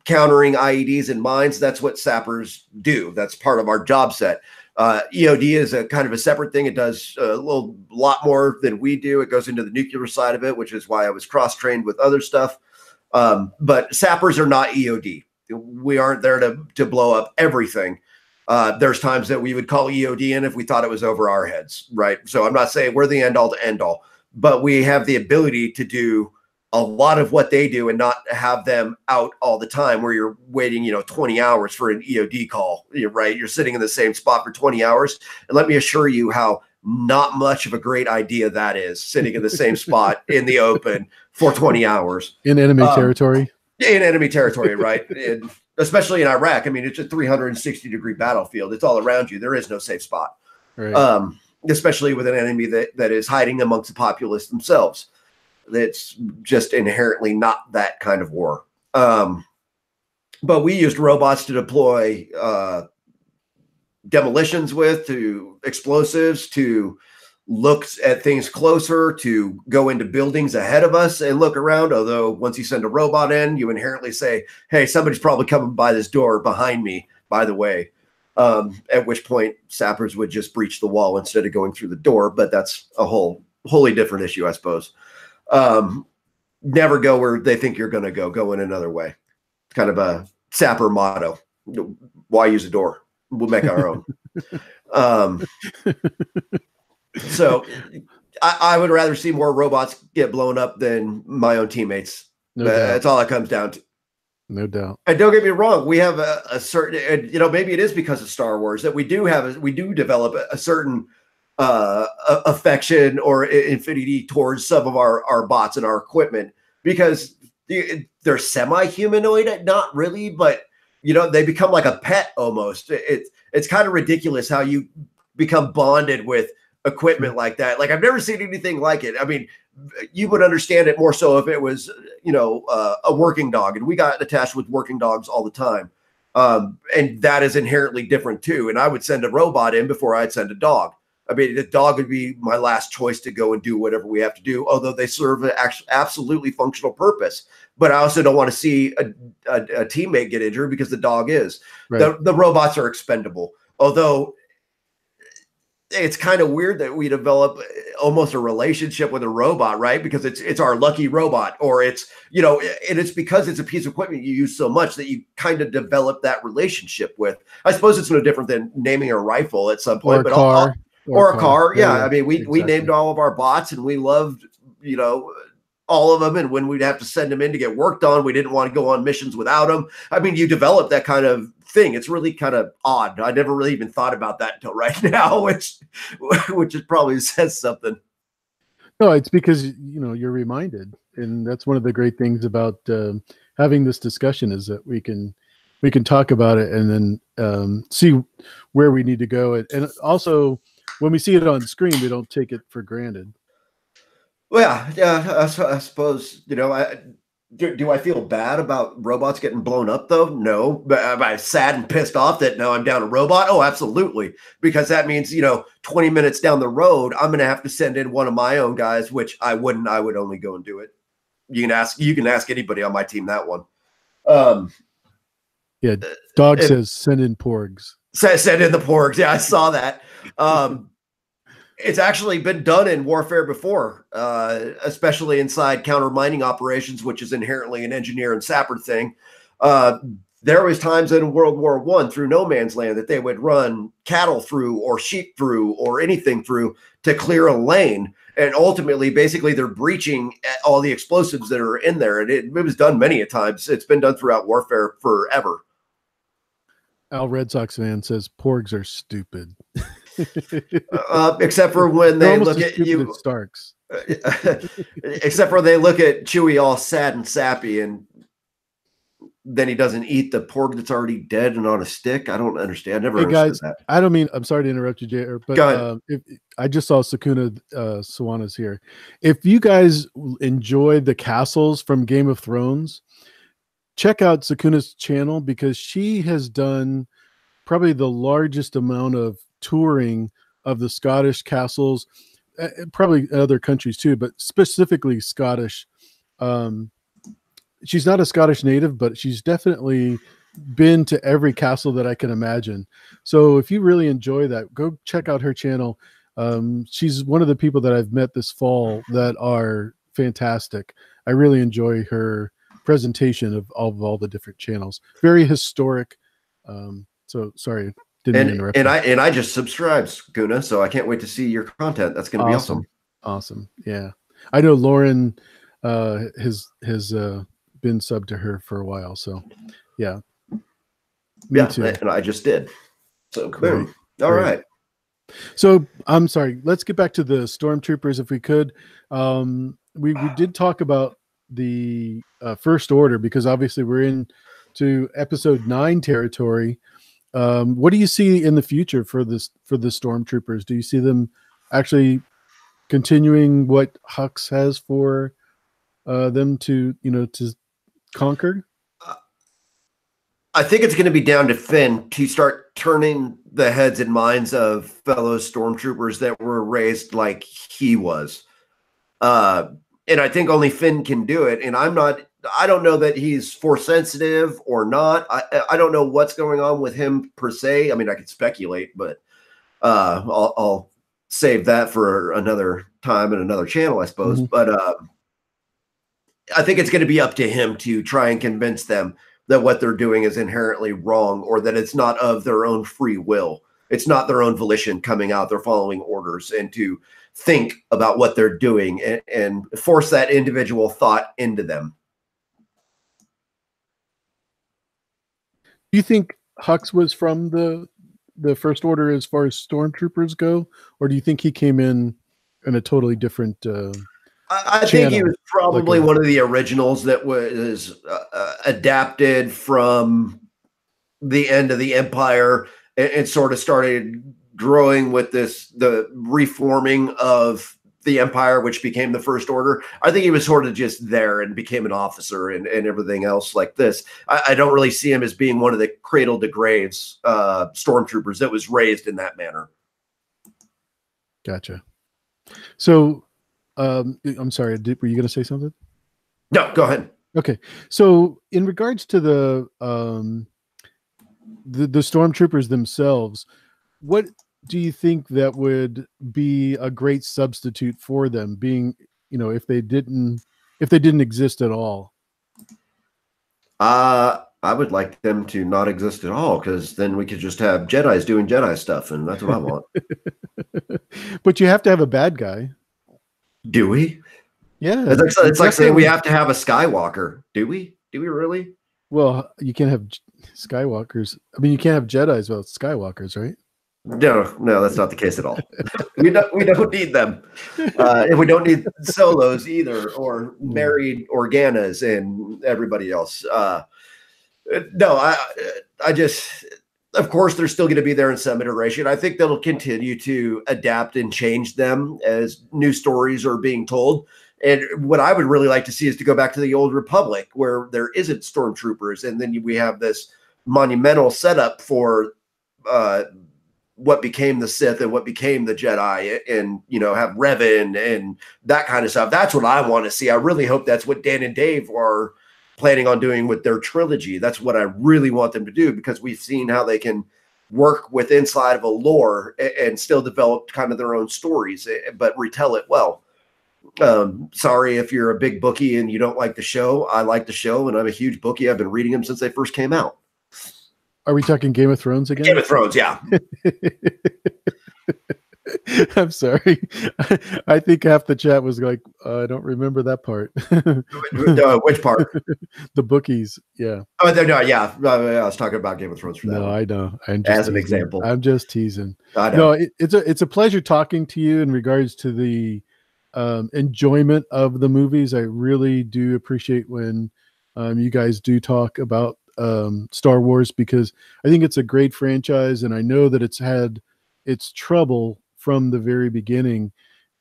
countering IEDs and mines, that's what sappers do. That's part of our job set. EOD is a kind of a separate thing. It does a lot more than we do. It goes into the nuclear side of it, which is why I was cross-trained with other stuff. But sappers are not EOD. We aren't there to blow up everything. There's times that we would call EOD in if we thought it was over our heads, right? So I'm not saying we're the end all to end all, but we have the ability to do a lot of what they do and not have them out all the time where you're waiting, 20 hours for an EOD call, right? You're sitting in the same spot for 20 hours. And let me assure you how not much of a great idea that is, sitting in the same spot in the open for 20 hours. In enemy territory. In enemy territory, right? And especially in Iraq. I mean, it's a 360-degree battlefield. It's all around you. There is no safe spot. Right. Especially with an enemy that is hiding amongst the populace themselves. That's just inherently not that kind of war. But we used robots to deploy demolitions with, to explosives, to look at things closer, to go into buildings ahead of us and look around. Although once you send a robot in, you inherently say, hey, somebody's probably coming by this door behind me, by the way. At which point sappers would just breach the wall instead of going through the door. But that's a wholly different issue, I suppose. Never go where they think you're going to go in another way. It's kind of a sapper motto. Why use a door? We'll make our own. So I would rather see more robots get blown up than my own teammates. No That's all it comes down to. No doubt. And don't get me wrong, we have a certain, maybe it is because of Star Wars that we do develop a certain affection or affinity towards some of our bots and our equipment, because they're semi-humanoid, not really, but they become like a pet almost. It's kind of ridiculous how you become bonded with equipment like that. Like, I've never seen anything like it. I mean, you would understand it more so if it was, a working dog, and we got attached with working dogs all the time. And that is inherently different too. And I would send a robot in before I'd send a dog. I mean, the dog would be my last choice to go and do whatever we have to do, although they serve an absolutely functional purpose. But I also don't want to see a teammate get injured because the dog is. Right. The robots are expendable, although it's kind of weird that we develop almost a relationship with a robot, right? Because it's our lucky robot, or it's, and it's because it's a piece of equipment you use so much that you kind of develop that relationship with. I suppose it's no different than naming a rifle at some point, or a car. Yeah. I mean, we named all of our bots, and we loved, all of them. And when we'd have to send them in to get worked on, we didn't want to go on missions without them. I mean, you develop that kind of thing. It's really kind of odd. I never really even thought about that until right now, which is probably says something. No, it's because, you're reminded. And that's one of the great things about having this discussion, is that we can talk about it and then see where we need to go. And also, when we see it on screen, we don't take it for granted. Well, yeah, I suppose, do I feel bad about robots getting blown up, though? No. But am I sad and pissed off that now I'm down a robot? Oh, absolutely. Because that means, 20 minutes down the road, I'm going to have to send in one of my own guys, which I wouldn't. I would only go and do it. You can ask anybody on my team that one. Yeah, Dog says send in porgs. Send in the porgs. Yeah, I saw that. It's actually been done in warfare before, especially inside counter mining operations, which is inherently an engineer and sapper thing. There was times in World War I through no man's land that they would run cattle through or sheep through or anything through to clear a lane. And ultimately, basically, they're breaching all the explosives that are in there. And it was done many a times. It's been done throughout warfare forever. Al Red Sox fan says porgs are stupid. Except for when they look at you, Starks. Except for they look at Chewie all sad and sappy, and then he doesn't eat the pork that's already dead and on a stick. I don't understand. I never understood that. I don't mean. I'm sorry to interrupt you, JR, but I just saw Sakuna Sawana's here. If you guys enjoy the castles from Game of Thrones, check out Sakuna's channel, because she has done probably the largest amount of touring of the Scottish castles, probably other countries too, but specifically Scottish. She's not a Scottish native, but she's definitely been to every castle that I can imagine. So if you really enjoy that, go check out her channel. She's one of the people that I've met this fall that are fantastic. I really enjoy her presentation of all the different channels. Very historic. So sorry. And I just subscribed, Guna, so I can't wait to see your content. That's going to be awesome. Awesome. Yeah. I know Lauren has been subbed to her for a while. So yeah. Me too. And I just did. So Great. boom. All right. So I'm sorry. Let's get back to the Stormtroopers if we could. We did talk about the First Order because obviously we're into episode 9 territory. What do you see in the future for the Stormtroopers? Do you see them actually continuing what Hux has for them to conquer? I think it's going to be down to Finn to start turning the heads and minds of fellow stormtroopers that were raised like he was. And I think only Finn can do it. And I don't know that he's force sensitive or not. I don't know what's going on with him per se. I mean, I could speculate, but I'll save that for another time and another channel, I suppose. Mm-hmm. But I think it's going to be up to him to try and convince them that what they're doing is inherently wrong, or that it's not of their own free will. It's not their own volition coming out. They're following orders, and to think about what they're doing and force that individual thought into them. Do you think Hux was from the First Order as far as stormtroopers go, or do you think he came in a totally different I think he was probably one of the originals that was adapted from the end of the Empire and sort of started growing with the reforming of the Empire, which became the First Order. I think he was sort of just there and became an officer and everything else like this. I don't really see him as being one of the cradle to graves stormtroopers that was raised in that manner. Gotcha. So, I'm sorry, were you going to say something? No, go ahead. Okay. So in regards to the stormtroopers themselves, what do you think that would be a great substitute for them, being, if they didn't exist at all? I would like them to not exist at all, because then we could just have Jedis doing Jedi stuff, and that's what I want. But you have to have a bad guy. Do we? Yeah. It's like saying we have to have a Skywalker. Do we? Do we really? Well, you can't have Skywalkers. I mean, you can't have Jedis without Skywalkers, right? No, that's not the case at all. we don't need them. And we don't need solos either, or married Organas and everybody else. No, I just, of course, they're still going to be there in some iteration. I think they'll continue to adapt and change them as new stories are being told. And what I would really like to see is to go back to the old Republic, where there isn't stormtroopers, and then we have this monumental setup for what became the Sith and what became the Jedi, and have Revan and that kind of stuff. That's what I want to see. I really hope that's what Dan and Dave are planning on doing with their trilogy. That's what I really want them to do, because we've seen how they can work with inside of a lore and still develop kind of their own stories, but retell it well. Sorry if you're a big bookie and you don't like the show. I like the show, and I'm a huge bookie. I've been reading them since they first came out. Are we talking Game of Thrones again? Game of Thrones, yeah. I'm sorry. I think half the chat was like, I don't remember that part. Which part? The bookies, yeah. Oh, no, yeah. I was talking about Game of Thrones for that. No, I know. As an example. I'm just teasing. I know. No, it's a pleasure talking to you in regards to the enjoyment of the movies. I really do appreciate when you guys do talk about Star Wars, because I think it's a great franchise, and I know that it's had its trouble from the very beginning,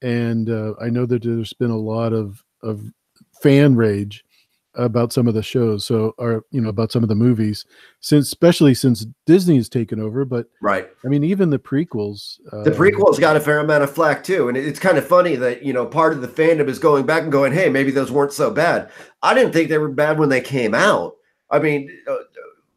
and I know that there's been a lot of fan rage about some of the shows, about some of the movies, especially since Disney has taken over. But right, I mean, even the prequels got a fair amount of flack too, and it's kind of funny that part of the fandom is going back and going, hey, maybe those weren't so bad. I didn't think they were bad when they came out. I mean,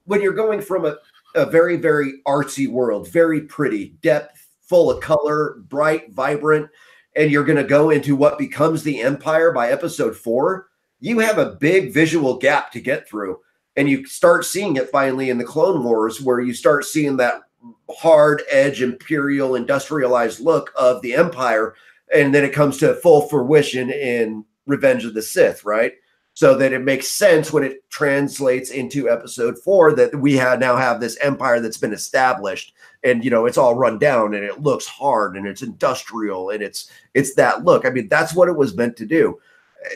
when you're going from a very, very artsy world, very pretty, depth, full of color, bright, vibrant, and you're going to go into what becomes the Empire by episode 4, you have a big visual gap to get through. And you start seeing it finally in the Clone Wars, where you start seeing that hard edge, imperial, industrialized look of the Empire. And then it comes to full fruition in Revenge of the Sith, right? So that it makes sense when it translates into episode 4 that we now have this empire that's been established, and it's all run down and it looks hard and it's industrial and it's that look. I mean, that's what it was meant to do.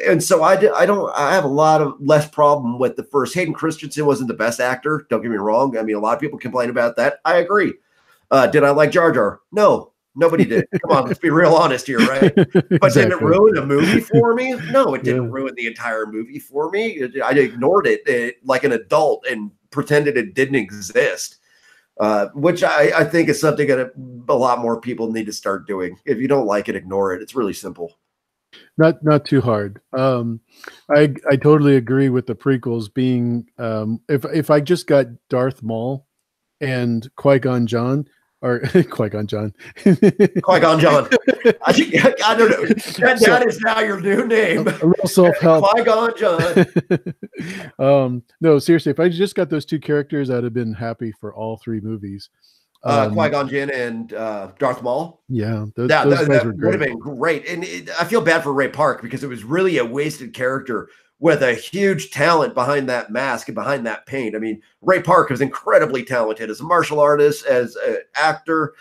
And so I have a lot of less problem with the first. Hayden Christensen wasn't the best actor. Don't get me wrong. I mean, a lot of people complain about that. I agree. Did I like Jar Jar? No. Nobody did. Come on, let's be real honest here, right? But Exactly. Did it ruin a movie for me? No, it didn't ruin the entire movie for me. I ignored it like an adult and pretended it didn't exist, which I think is something that a lot more people need to start doing. If you don't like it, ignore it. It's really simple. Not too hard. I totally agree with the prequels being if I just got Darth Maul and Qui-Gon Jinn, or Qui-Gon Jinn. Qui-Gon Jinn. I don't know. That is now your new name. A little self-help. Qui-Gon Jinn. No, seriously, if I just got those two characters, I'd have been happy for all 3 movies. Qui-Gon Jinn and Darth Maul. Yeah, those that guys were would have great. been great. And I feel bad for Ray Park because it was really a wasted character with a huge talent behind that mask and behind that paint. I mean, Ray Park was incredibly talented as a martial artist, as an actor.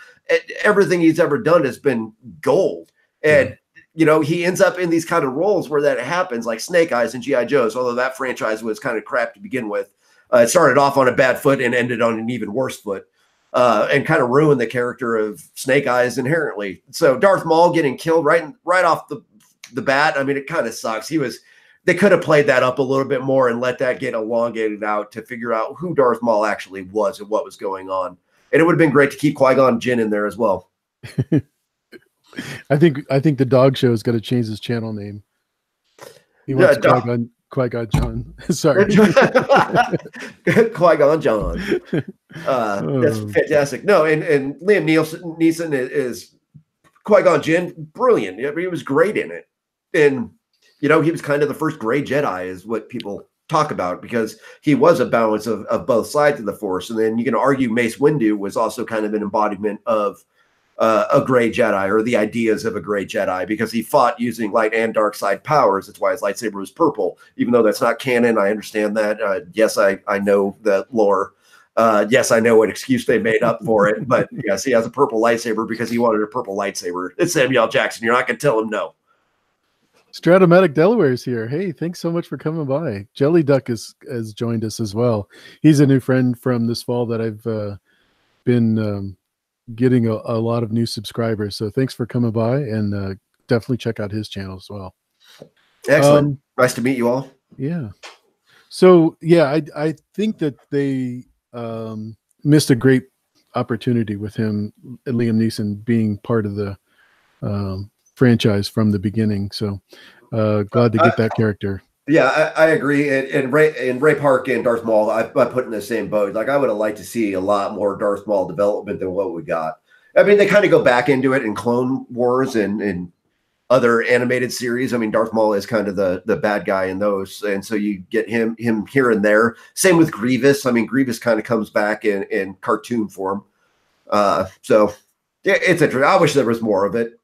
Everything he's ever done has been gold. And, he ends up in these kind of roles where that happens, like Snake Eyes and G.I. Joe's, although that franchise was kind of crap to begin with. It started off on a bad foot and ended on an even worse foot. And kind of ruined the character of Snake Eyes inherently. So Darth Maul getting killed right off the bat. I mean, it kind of sucks. They could have played that up a little bit more and let that get elongated out to figure out who Darth Maul actually was and what was going on. And it would have been great to keep Qui-Gon Jinn in there as well. I think the dog show is going to change his channel name. He wants Qui-Gon Jinn. Sorry. Qui-Gon Jinn. That's fantastic. No, and Liam Neeson is Qui-Gon Jinn, brilliant. He was great in it. And, he was kind of the first gray Jedi is what people talk about because he was a balance of both sides of the Force. And then you can argue Mace Windu was also kind of an embodiment of a gray Jedi or the ideas of a gray Jedi because he fought using light and dark side powers. That's why his lightsaber was purple, even though that's not canon. I understand that. Yes, I know the lore. Yes, I know what excuse they made up for it, but yes, he has a purple lightsaber because he wanted a purple lightsaber. It's Samuel L. Jackson. You're not going to tell him no. Stratomatic Delaware is here. Hey, thanks so much for coming by. Jelly Duck has joined us as well. He's a new friend from this fall that I've been getting a lot of new subscribers. So thanks for coming by, and definitely check out his channel as well. Excellent. Nice to meet you all. Yeah. So yeah, I think that they missed a great opportunity with him, Liam Neeson, being part of the franchise from the beginning. So glad to get that character. Yeah, I agree. And Ray Park and Darth Maul, I put in the same boat. Like I would have liked to see a lot more Darth Maul development than what we got. I mean, they kind of go back into it in Clone Wars and other animated series. I mean, Darth Maul is kind of the bad guy in those, and so you get him here and there. Same with Grievous. I mean, Grievous kind of comes back in cartoon form. So yeah, it's interesting. I wish there was more of it.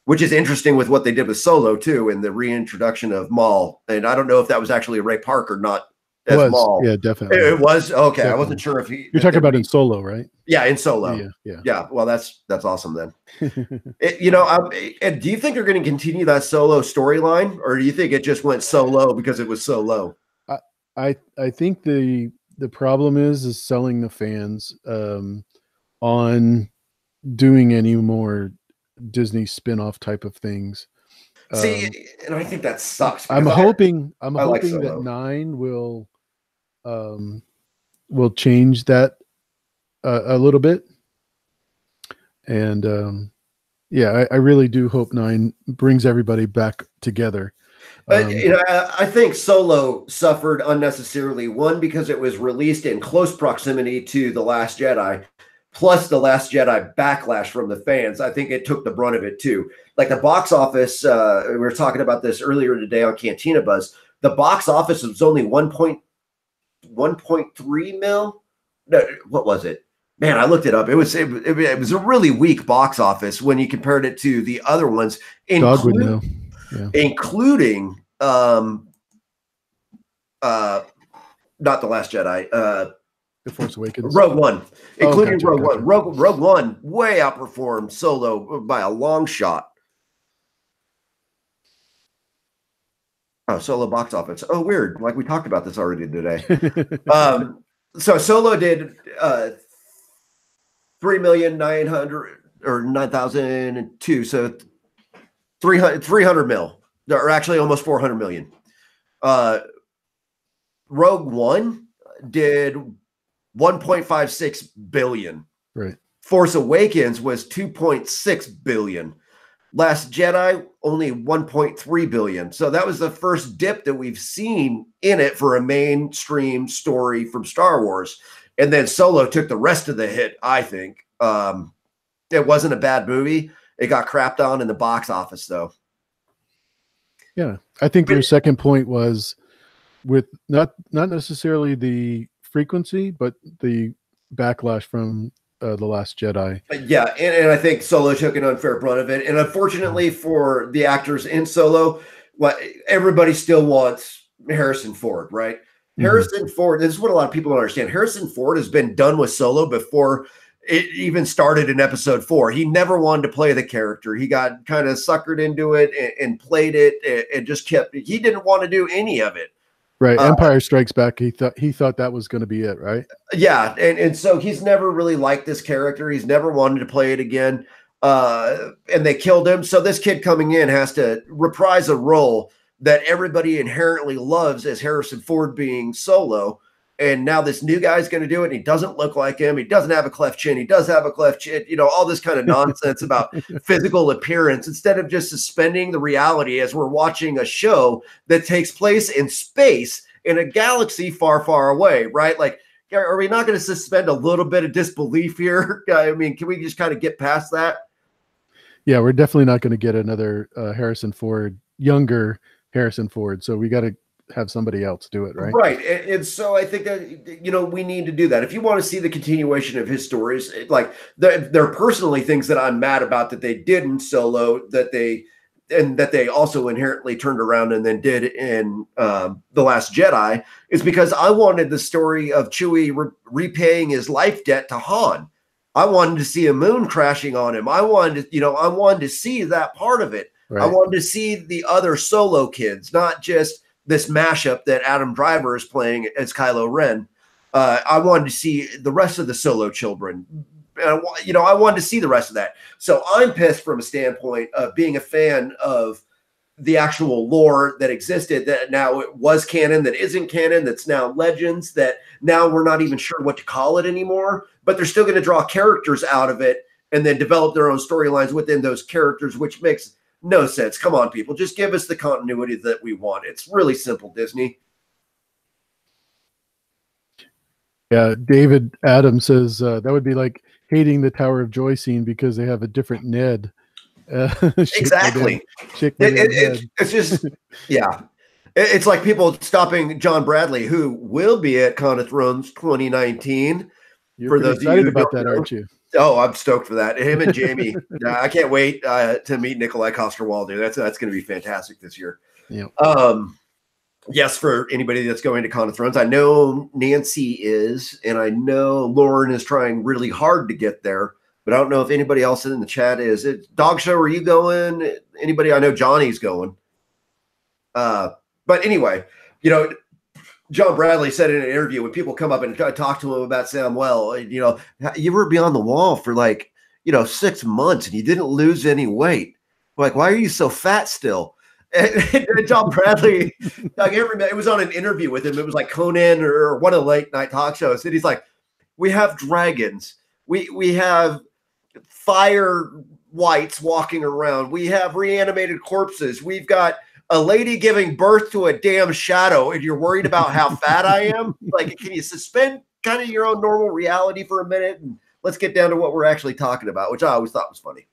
Which is interesting with what they did with Solo too, and the reintroduction of Maul. And I don't know if that was actually a Ray Park or not as Maul. Yeah, definitely. It was okay. Definitely. I wasn't sure if you're talking about in Solo, right? Yeah, in Solo. Yeah. Well, that's awesome then. And do you think they're going to continue that Solo storyline, or do you think it just went so low because it was so low? I think the problem is selling the fans on doing any more Disney spin-off type of things. See, and I think that sucks. I'm hoping like that 9 will change that a little bit. And I really do hope 9 brings everybody back together. I think Solo suffered unnecessarily. One, because it was released in close proximity to The Last Jedi. Plus the Last Jedi backlash from the fans. I think it took the brunt of it too. Like the box office, we were talking about this earlier today on Cantina Buzz. The box office was only 1.3 mil. No, what was it? Man, I looked it up. It was a really weak box office when you compared it to the other ones. Dog would know. including not The Last Jedi, The Force Awakens, Rogue One, including gotcha, Rogue gotcha. One. Rogue One way outperformed Solo by a long shot. Oh, Solo box office. Oh, weird. Like we talked about this already today. So Solo did 3,900,002. So 300 mil, or actually almost 400 million. Rogue One did 1.56 billion. Right. Force Awakens was 2.6 billion. Last Jedi only 1.3 billion. So that was the first dip that we've seen in it for a mainstream story from Star Wars. And then Solo took the rest of the hit, I think. It wasn't a bad movie. It got crapped on in the box office, though. Yeah. I think your second point was with not necessarily the frequency, but the backlash from The Last Jedi. Yeah, and I think Solo took an unfair brunt of it. And unfortunately for the actors in Solo, everybody still wants Harrison Ford, right? Harrison Ford, this is what a lot of people don't understand. Harrison Ford has been done with Solo before it even started in episode 4. He never wanted to play the character. He got kind of suckered into it and played it and just he didn't want to do any of it. Right. Empire Strikes Back. He thought that was going to be it, right? Yeah. And so he's never really liked this character. He's never wanted to play it again. And they killed him. So this kid coming in has to reprise a role that everybody inherently loves as Harrison Ford being Solo. And now this new guy's going to do it. And he doesn't look like him. He doesn't have a cleft chin. He does have a cleft chin. You know, all this kind of nonsense about physical appearance instead of just suspending the reality as we're watching a show that takes place in space in a galaxy far, far away, right? Like, are we not going to suspend a little bit of disbelief here? I mean, can we just kind of get past that? Yeah, we're definitely not going to get another Harrison Ford, younger Harrison Ford. So we got to have somebody else do it, right? Right. And so I think that, you know, we need to do that. If you want to see the continuation of his stories, like there are personally things that I'm mad about that they did in Solo that they also inherently turned around and then did in The Last Jedi, is because I wanted the story of Chewie repaying his life debt to Han. I wanted to see a moon crashing on him. I wanted to see that part of it. Right. I wanted to see the other Solo kids, not just this mashup that Adam Driver is playing as Kylo Ren. I wanted to see the rest of the Solo children. I wanted to see the rest of that. So I'm pissed from a standpoint of being a fan of the actual lore that existed, that now it was canon, that isn't canon, that's now legends, that now we're not even sure what to call it anymore, but they're still going to draw characters out of it and then develop their own storylines within those characters, which makes no sense. Come on, people. Just give us the continuity that we want. It's really simple, Disney. Yeah, David Adams says that would be like hating the Tower of Joy scene because they have a different Ned. Exactly. It's just, yeah. It's like people stopping John Bradley, who will be at Con of Thrones 2019. You're for those excited about that, aren't you? Oh, I'm stoked for that. Him and Jamie. I can't wait to meet Nikolai Coster-Waldau. That's going to be fantastic this year. Yeah. Yes, for anybody that's going to Con of Thrones. I know Nancy is, and I know Lauren is trying really hard to get there, but I don't know if anybody else in the chat is. Dog Show, are you going? Anybody? I know Johnny's going. But anyway, John Bradley said in an interview when people come up and talk to him about Samuel, you were beyond the wall for 6 months and you didn't lose any weight. Like, why are you so fat still? And John Bradley, it was on an interview with him. It was like Conan or one of the late night talk shows. And he's like, we have dragons. We have fire whites walking around. We have reanimated corpses. We've got a lady giving birth to a damn shadow, and you're worried about how fat I am? Like, can you suspend kind of your own normal reality for a minute? And let's get down to what we're actually talking about, which I always thought was funny.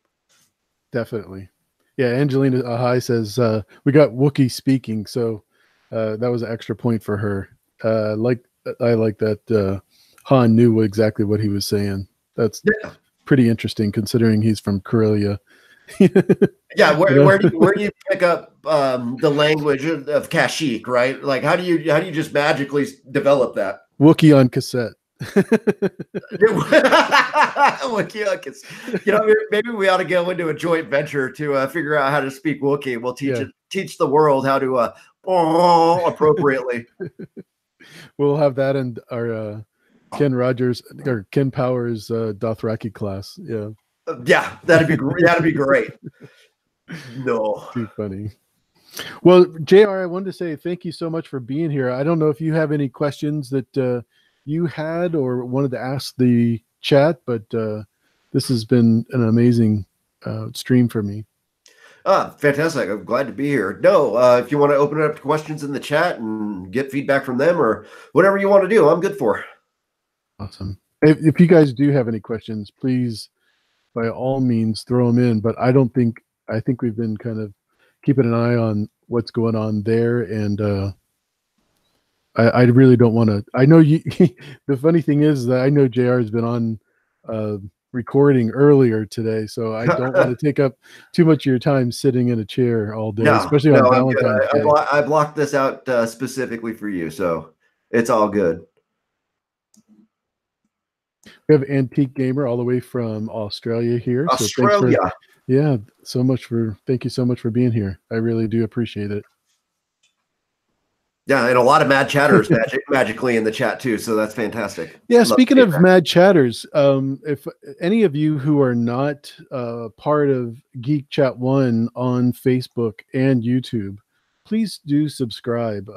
Definitely. Yeah, Angelina Ahai says, we got Wookiee speaking, so that was an extra point for her. I like that Han knew exactly what he was saying. That's pretty interesting considering he's from Corellia. Yeah, where do you pick up the language of Kashyyyk, right? Like, how do you just magically develop that? Wookiee on cassette. Wookiee on cassette. Maybe we ought to go into a joint venture to figure out how to speak Wookiee. We'll teach the world how to appropriately. We'll have that in our Ken Rogers or Ken Powers Dothraki class. Yeah. Yeah, that'd be great. No. Too funny. Well, JR, I wanted to say thank you so much for being here. I don't know if you have any questions that you had or wanted to ask the chat, but this has been an amazing stream for me. Fantastic. I'm glad to be here. No, if you want to open it up to questions in the chat and get feedback from them or whatever you want to do, I'm good for. Awesome. If you guys do have any questions, please, by all means, throw them in. But I think we've been kind of keeping an eye on what's going on there. And I really don't want to. I know you. The funny thing is that I know JR has been on recording earlier today, so I don't want to take up too much of your time sitting in a chair all day, especially on Valentine's Day. I blocked this out specifically for you, so it's all good. We have Antique Gamer all the way from Australia here. Australia. Thank you so much for being here. I really do appreciate it. Yeah, and a lot of mad chatters magically in the chat too, so that's fantastic. Yeah, speaking of mad chatters, if any of you who are not part of Geek Chat1 on Facebook and YouTube, please do subscribe.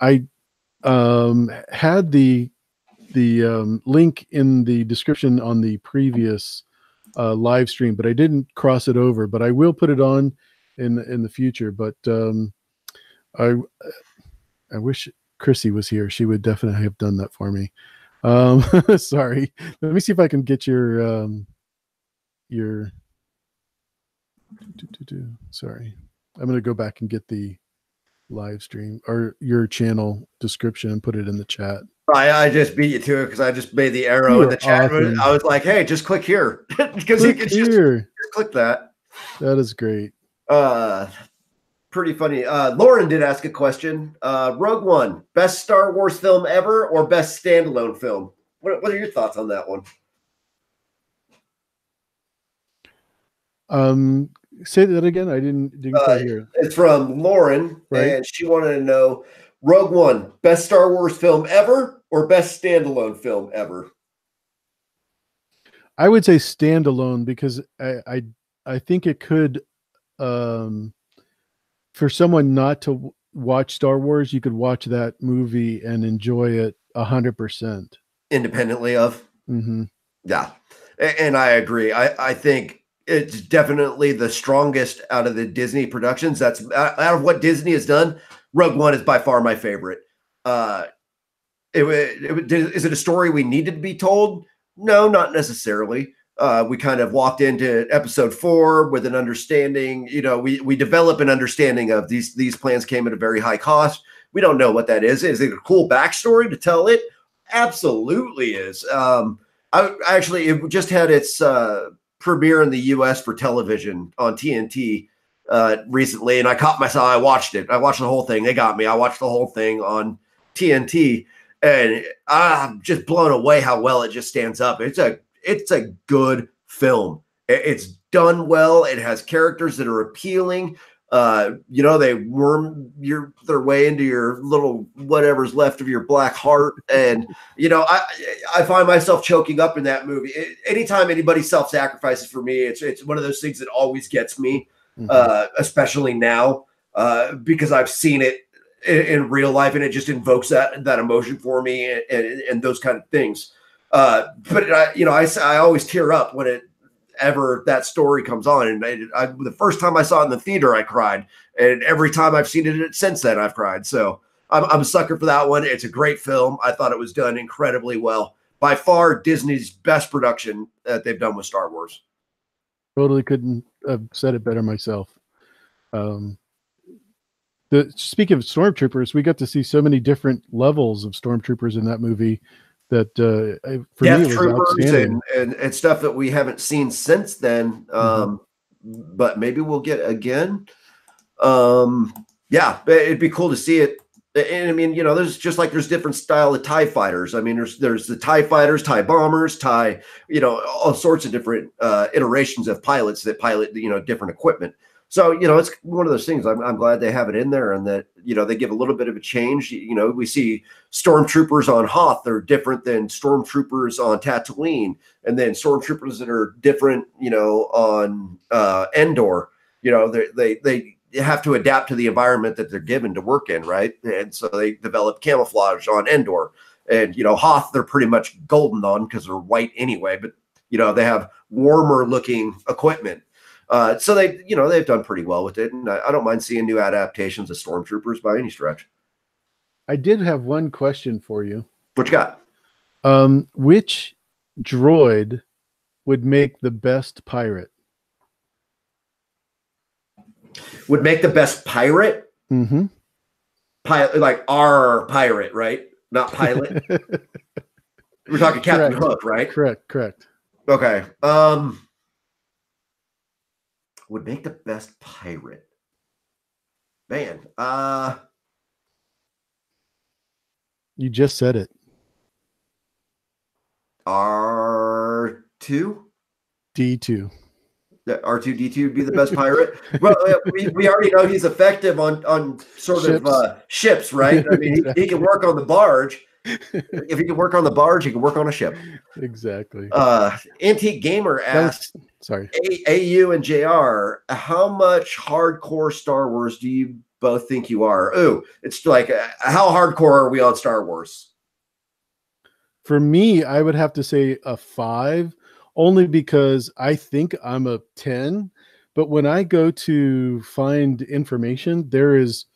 I had the link in the description on the previous live stream, but I didn't cross it over. But I will put it on in the future. But I wish Chrissy was here. She would definitely have done that for me. Sorry. Let me see if I can get your sorry. I'm going to go back and get the live stream or your channel description and put it in the chat. I just beat you to it because I just made the arrow in the chat. Awesome. I was like, hey, just click here. Because you can just click that. That is great. Pretty funny. Lauren did ask a question. Rogue One, best Star Wars film ever or best standalone film? What are your thoughts on that one? Say that again. I didn't quite hear. It's from Lauren, right? And she wanted to know Rogue One, best Star Wars film ever or best standalone film ever? I would say standalone because I think it could for someone not to watch Star Wars, you could watch that movie and enjoy it 100%. Independently of? Mm-hmm. Yeah. And I agree. I think it's definitely the strongest out of the Disney productions. That's out of what Disney has done. Rogue One is by far my favorite. Is it a story we needed to be told? No, not necessarily. We kind of walked into episode 4 with an understanding, we develop an understanding of these plans came at a very high cost. We don't know what that is. Is it a cool backstory to tell it? Absolutely is. It just had its premiere in the US for television on TNT recently. And I caught myself. I watched it. I watched the whole thing. They got me. I watched the whole thing on TNT and I'm just blown away how well it just stands up. It's a good film. It's done well. It has characters that are appealing. They worm their way into your little whatever's left of your black heart. And, I find myself choking up in that movie. Anytime anybody self-sacrifices for me, it's one of those things that always gets me, especially now, because I've seen it in real life and it just invokes that emotion for me and those kind of things. But I always tear up whenever that story comes on. And the first time I saw it in the theater, I cried. And every time I've seen it since then, I've cried. So I'm a sucker for that one. It's a great film. I thought it was done incredibly well. By far, Disney's best production that they've done with Star Wars. Totally couldn't have said it better myself. Speaking of Stormtroopers, we got to see so many different levels of Stormtroopers in that movie. That for me it was outstanding. and stuff that we haven't seen since then. but maybe we'll get again. Yeah, it'd be cool to see it. And I mean, you know, there's just like there's different style of TIE fighters. I mean, there's the TIE fighters, TIE bombers, TIE, you know, all sorts of different iterations of pilots that pilot, you know, different equipment. So, you know, it's one of those things. I'm glad they have it in there, and that, you know, they give a little bit of a change. You know, we see Stormtroopers on Hoth. They're different than Stormtroopers on Tatooine, and then Stormtroopers that are different, you know, on Endor. You know, they have to adapt to the environment that they're given to work in, right? And so they develop camouflage on Endor. And, you know, Hoth, they're pretty much golden on because they're white anyway, but, you know, they have warmer looking equipment. So they, you know, they've done pretty well with it. And I don't mind seeing new adaptations of Stormtroopers by any stretch. I did have one question for you. What you got? Which droid would make the best pirate? Would make the best pirate? Mm-hmm. Pilot, like our pirate, right? Not pilot. We're talking Captain Hook, right? Correct. Okay. Would make the best pirate. Man. You just said it. R2? D2. R2D2 would be the best pirate. Well, we already know he's effective on sort ships. Of ships, right? I mean, he can work on the barge. If he can work on the barge, he can work on a ship. Exactly. Antique Gamer asked, sorry, AU and JR, how much hardcore Star Wars do you both think you are? Ooh, it's like, how hardcore are we on Star Wars? For me, I would have to say a 5. Only because I think I'm a 10, but when I go to find information, there is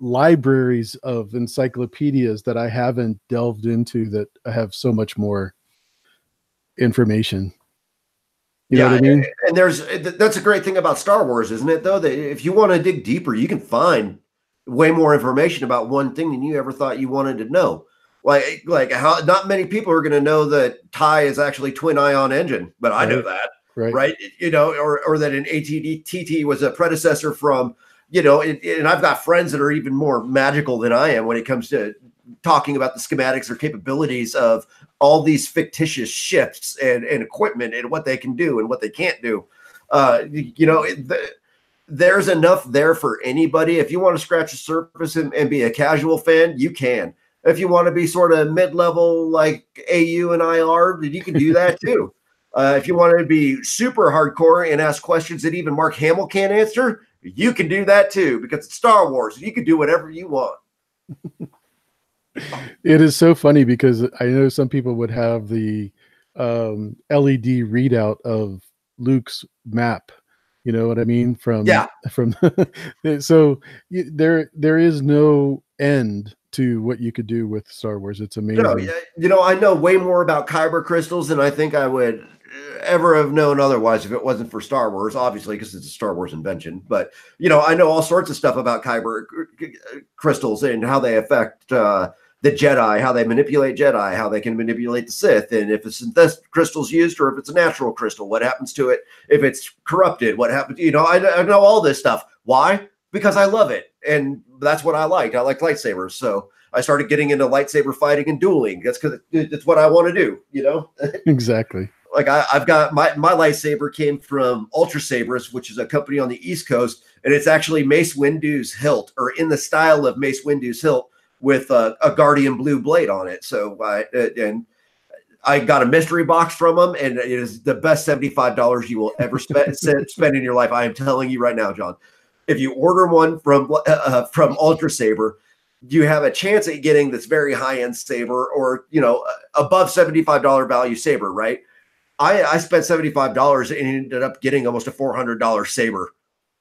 libraries of encyclopedias that I haven't delved into that have so much more information. You know what I mean? And that's a great thing about Star Wars, isn't it, though? That if you want to dig deeper, you can find way more information about one thing than you ever thought you wanted to know. Like how not many people are going to know that TIE is actually twin ion engine, but I know that, right? You know, or that an ATT was a predecessor from, you know, and I've got friends that are even more magical than I am when it comes to talking about the schematics or capabilities of all these fictitious ships and equipment and what they can do and what they can't do. You know, there's enough there for anybody. If you want to scratch the surface and be a casual fan, you can. If you want to be sort of mid-level like AU and IR, you can do that too. If you want to be super hardcore and ask questions that even Mark Hamill can't answer, you can do that too, because it's Star Wars. You can do whatever you want. It is so funny because I know some people would have the LED readout of Luke's map. You know what I mean? So there is no end to what you could do with Star Wars. It's amazing. No, you know, I know way more about kyber crystals than I think I would ever have known otherwise if it wasn't for Star Wars, obviously, because it's a Star Wars invention. But, you know, I know all sorts of stuff about kyber crystals and how they affect the Jedi, how they manipulate Jedi, how they can manipulate the Sith, and if it's synthetic crystals used or if it's a natural crystal, what happens to it if it's corrupted, what happens, you know, I know all this stuff. Why? Because I love it, and that's what I like. I like lightsabers, so I started getting into lightsaber fighting and dueling. That's because it's what I want to do, you know? Exactly. Like I've got my lightsaber came from Ultra Sabers, which is a company on the East Coast, and it's actually Mace Windu's hilt, or in the style of Mace Windu's hilt, with a Guardian blue blade on it. So I got a mystery box from them, and it is the best $75 you will ever spend in your life. I am telling you right now, John. If you order one from Ultra Saber, you have a chance at getting this very high-end saber, or, you know, above $75 value saber, right? I spent $75 and ended up getting almost a $400 saber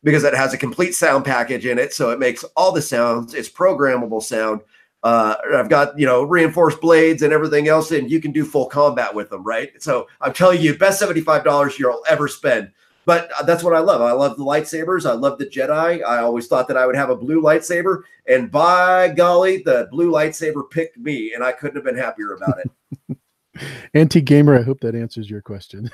because it has a complete sound package in it. So it makes all the sounds. It's programmable sound. I've got, you know, reinforced blades and everything else, and you can do full combat with them, right? So I'm telling you, best $75 you'll ever spend. But that's what I love. I love the lightsabers. I love the Jedi. I always thought that I would have a blue lightsaber, and by golly, the blue lightsaber picked me, and I couldn't have been happier about it. Anti-gamer, I hope that answers your question.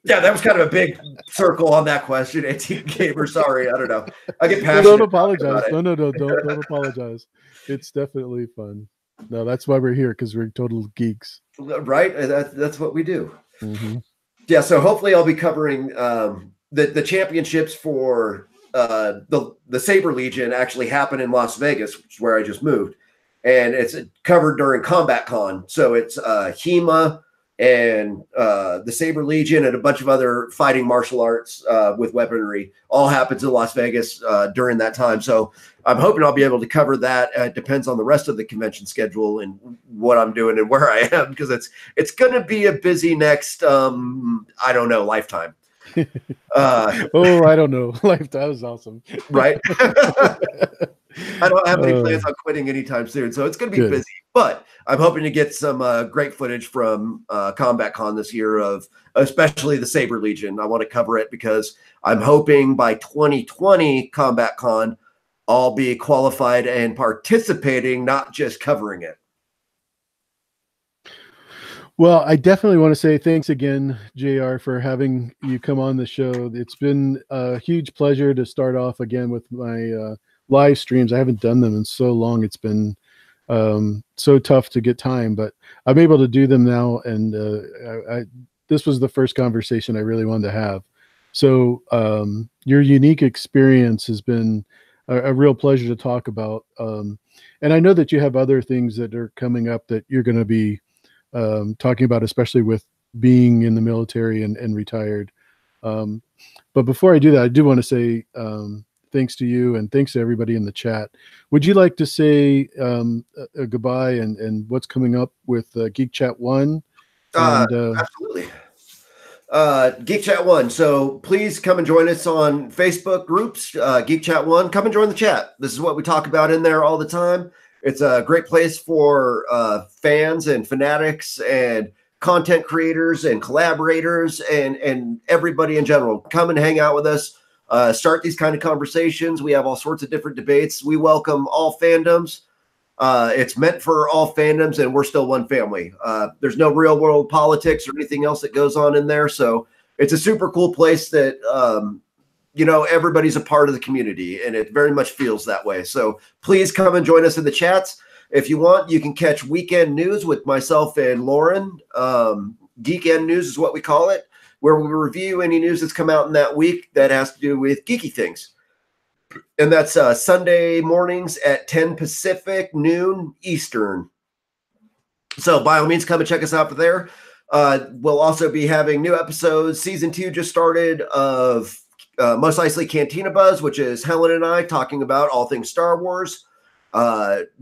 Yeah, that was kind of a big circle on that question. Anti-gamer, sorry, I don't know. I get passionate. Well, don't apologize. No, don't apologize. It's definitely fun. No, that's why we're here, because we're total geeks. Right? That's what we do. Mm-hmm. Yeah, so hopefully I'll be covering the championships for the Saber Legion actually happen in Las Vegas, which is where I just moved. And it's covered during Combat Con. So it's HEMA and the Saber Legion and a bunch of other fighting martial arts with weaponry all happens in Las Vegas during that time. So I'm hoping I'll be able to cover that. It depends on the rest of the convention schedule and what I'm doing and where I am, because it's going to be a busy next, I don't know, lifetime. Oh, I don't know. That was awesome. Right? I don't have any plans on quitting anytime soon, so it's going to be busy. But I'm hoping to get some great footage from Combat Con this year of especially the Saber Legion. I want to cover it because I'm hoping by 2020 Combat Con, I'll be qualified and participating, not just covering it. Well, I definitely want to say thanks again, JR, for having you come on the show. It's been a huge pleasure to start off again with my live streams. I haven't done them in so long. It's been so tough to get time, but I'm able to do them now. And this was the first conversation I really wanted to have. So your unique experience has been a real pleasure to talk about. And I know that you have other things that are coming up that you're going to be talking about, especially with being in the military and retired. But before I do that, I do want to say thanks to you and thanks to everybody in the chat. Would you like to say a goodbye and what's coming up with Geek Chat1? Absolutely. Geek Chat1. So please come and join us on Facebook groups, Geek Chat1. Come and join the chat. This is what we talk about in there all the time. It's a great place for fans and fanatics and content creators and collaborators and everybody in general. Come and hang out with us. Start these kind of conversations. We have all sorts of different debates. We welcome all fandoms. It's meant for all fandoms, and we're still one family. There's no real world politics or anything else that goes on in there. So it's a super cool place that, everybody's a part of the community, and it very much feels that way. So please come and join us in the chats. If you want, you can catch Weekend News with myself and Lauren. Geekend News is what we call it, where we review any news that's come out in that week that has to do with geeky things. And that's Sunday mornings at 10 Pacific, noon Eastern. So by all means, come and check us out for there. We'll also be having new episodes. Season 2 just started of Most Likely Cantina Buzz, which is Helen and I talking about all things Star Wars.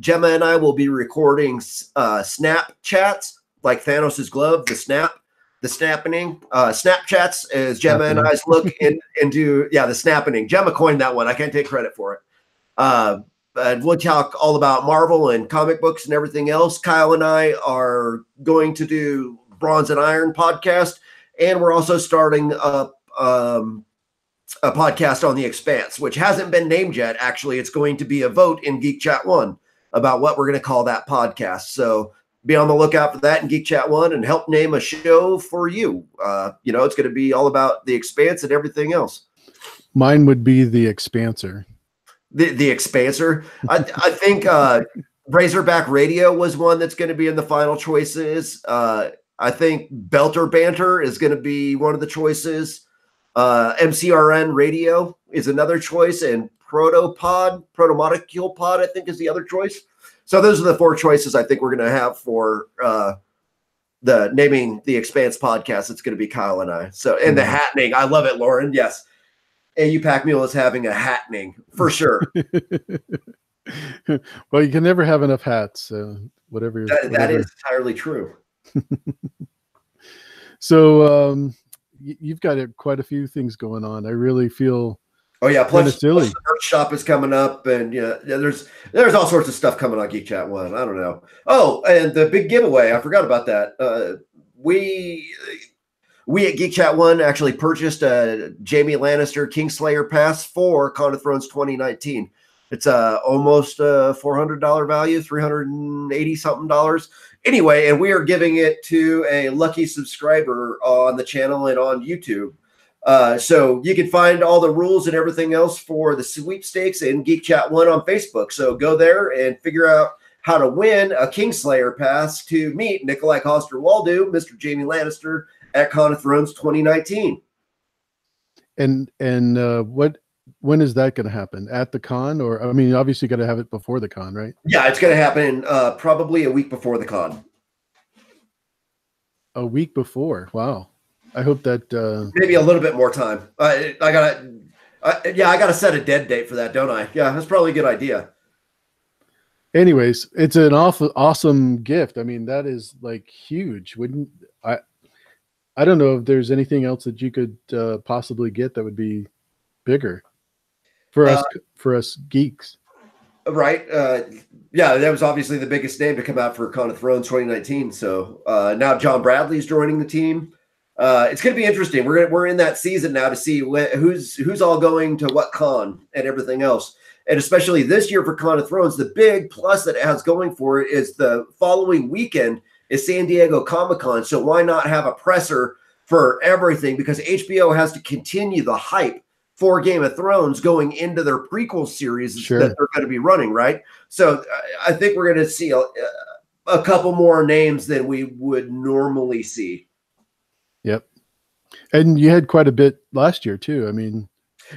Gemma and I will be recording snap chats, like Thanos' glove, the snapping. Snapchats as Gemma and I's look into the snapping. Gemma coined that one. I can't take credit for it. And we'll talk all about Marvel and comic books and everything else. Kyle and I are going to do Bronze and Iron podcast, and we're also starting up a podcast on The Expanse, which hasn't been named yet. Actually, it's going to be a vote in Geek Chat 1 about what we're going to call that podcast. So be on the lookout for that in Geek Chat 1 and help name a show for you. It's going to be all about The Expanse and everything else. Mine would be The Expanser. The Expanser. I think Razorback Radio was one that's going to be in the final choices. I think Belter Banter is going to be one of the choices. MCRN Radio is another choice, and Protomolecule Pod, I think, is the other choice. So those are the 4 choices I think we're going to have for the naming The Expanse podcast. It's going to be Kyle and I. So, and the hattening. I love it, Lauren. Yes. AU Pack Mule is having a hattening for sure. Well, you can never have enough hats. Whatever. That is entirely true. So you've got quite a few things going on. I really feel. Oh yeah, plus the merch shop is coming up, and there's all sorts of stuff coming on Geek Chat 1. I don't know. Oh, and the big giveaway, I forgot about that. We at Geek Chat 1 actually purchased a Jaime Lannister Kingslayer pass for Con of Thrones 2019. It's almost a $400 value, $380 something. Anyway, and we are giving it to a lucky subscriber on the channel and on YouTube. So you can find all the rules and everything else for the sweepstakes in Geek Chat 1 on Facebook. So go there and figure out how to win a Kingslayer pass to meet Nikolai Coster-Waldau, Mr. Jaime Lannister at Con of Thrones 2019. And when is that going to happen? At the con? Or, I mean, obviously you got to have it before the con, right? Yeah, it's going to happen probably a week before the con. A week before. Wow. I hope that maybe a little bit more time. I gotta set a dead date for that, don't I? Yeah, that's probably a good idea. Anyways, it's an awesome gift. I mean, that is like huge. I don't know if there's anything else that you could possibly get that would be bigger for us geeks. Right. Yeah, that was obviously the biggest name to come out for Con of Thrones 2019. So now John Bradley's joining the team. It's going to be interesting. We're in that season now to see who's all going to what con and everything else. And especially this year for Con of Thrones, the big plus that it has going for it is the following weekend is San Diego Comic-Con. So why not have a presser for everything? Because HBO has to continue the hype for Game of Thrones going into their prequel series that they're going to be running, right? So I think we're going to see a couple more names than we would normally see. Yep. And you had quite a bit last year too. I mean,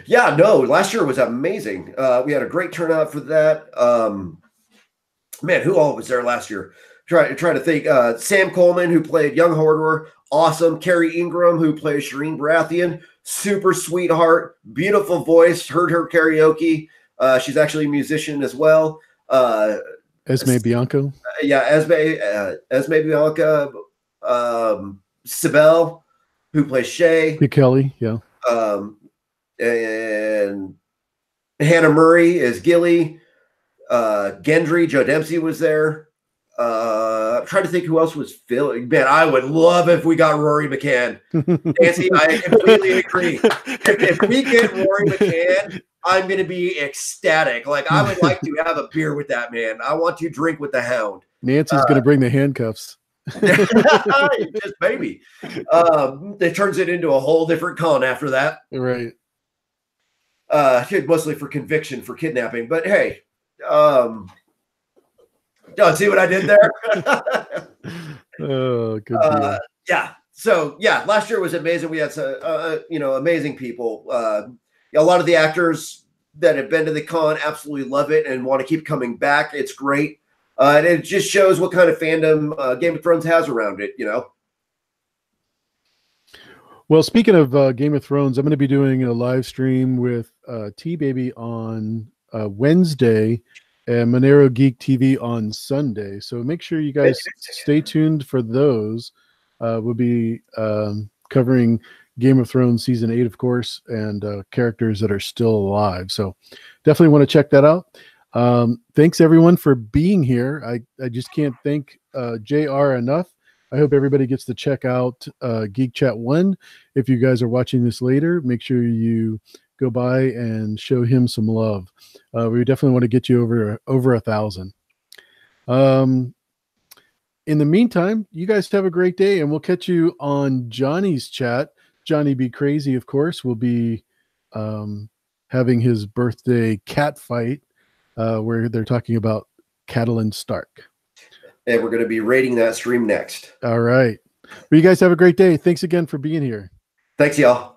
yeah, no, last year was amazing. We had a great turnout for that. Man, who all was there last year? Try to think. Sam Coleman, who played Young Hodor, awesome. Carrie Ingram, who plays Shireen Baratheon, super sweetheart, beautiful voice. Heard her karaoke. She's actually a musician as well. Esme Bianco. Esme Bianca. Sibel, who plays Shay. Kelly, yeah. And Hannah Murray is Gilly. Gendry, Joe Dempsey was there. I'm trying to think who else was filling. Man, I would love if we got Rory McCann. Nancy, I completely agree. If we get Rory McCann, I'm going to be ecstatic. Like, I would like to have a beer with that man. I want to drink with the Hound. Nancy's going to bring the handcuffs. Just maybe. It turns it into a whole different con after that. Right. Mostly for conviction for kidnapping. But hey, see what I did there? Oh, good deal. Yeah. So yeah, last year was amazing. We had some, amazing people. A lot of the actors that have been to the con absolutely love it and want to keep coming back. It's great. And it just shows what kind of fandom Game of Thrones has around it, you know. Well, speaking of Game of Thrones, I'm going to be doing a live stream with T-Baby on Wednesday and Monero Geek TV on Sunday. So make sure you guys stay tuned for those. We'll be covering Game of Thrones Season 8, of course, and characters that are still alive. So definitely want to check that out. Thanks, everyone, for being here. I just can't thank JR enough. I hope everybody gets to check out Geek Chat 1. If you guys are watching this later, make sure you go by and show him some love. We definitely want to get you over 1,000. In the meantime, you guys have a great day, and we'll catch you on Johnny's chat. Johnny Be Crazy, of course, will be having his birthday cat fight where they're talking about Catelyn Stark. And we're going to be rating that stream next. All right. Well, you guys have a great day. Thanks again for being here. Thanks, y'all.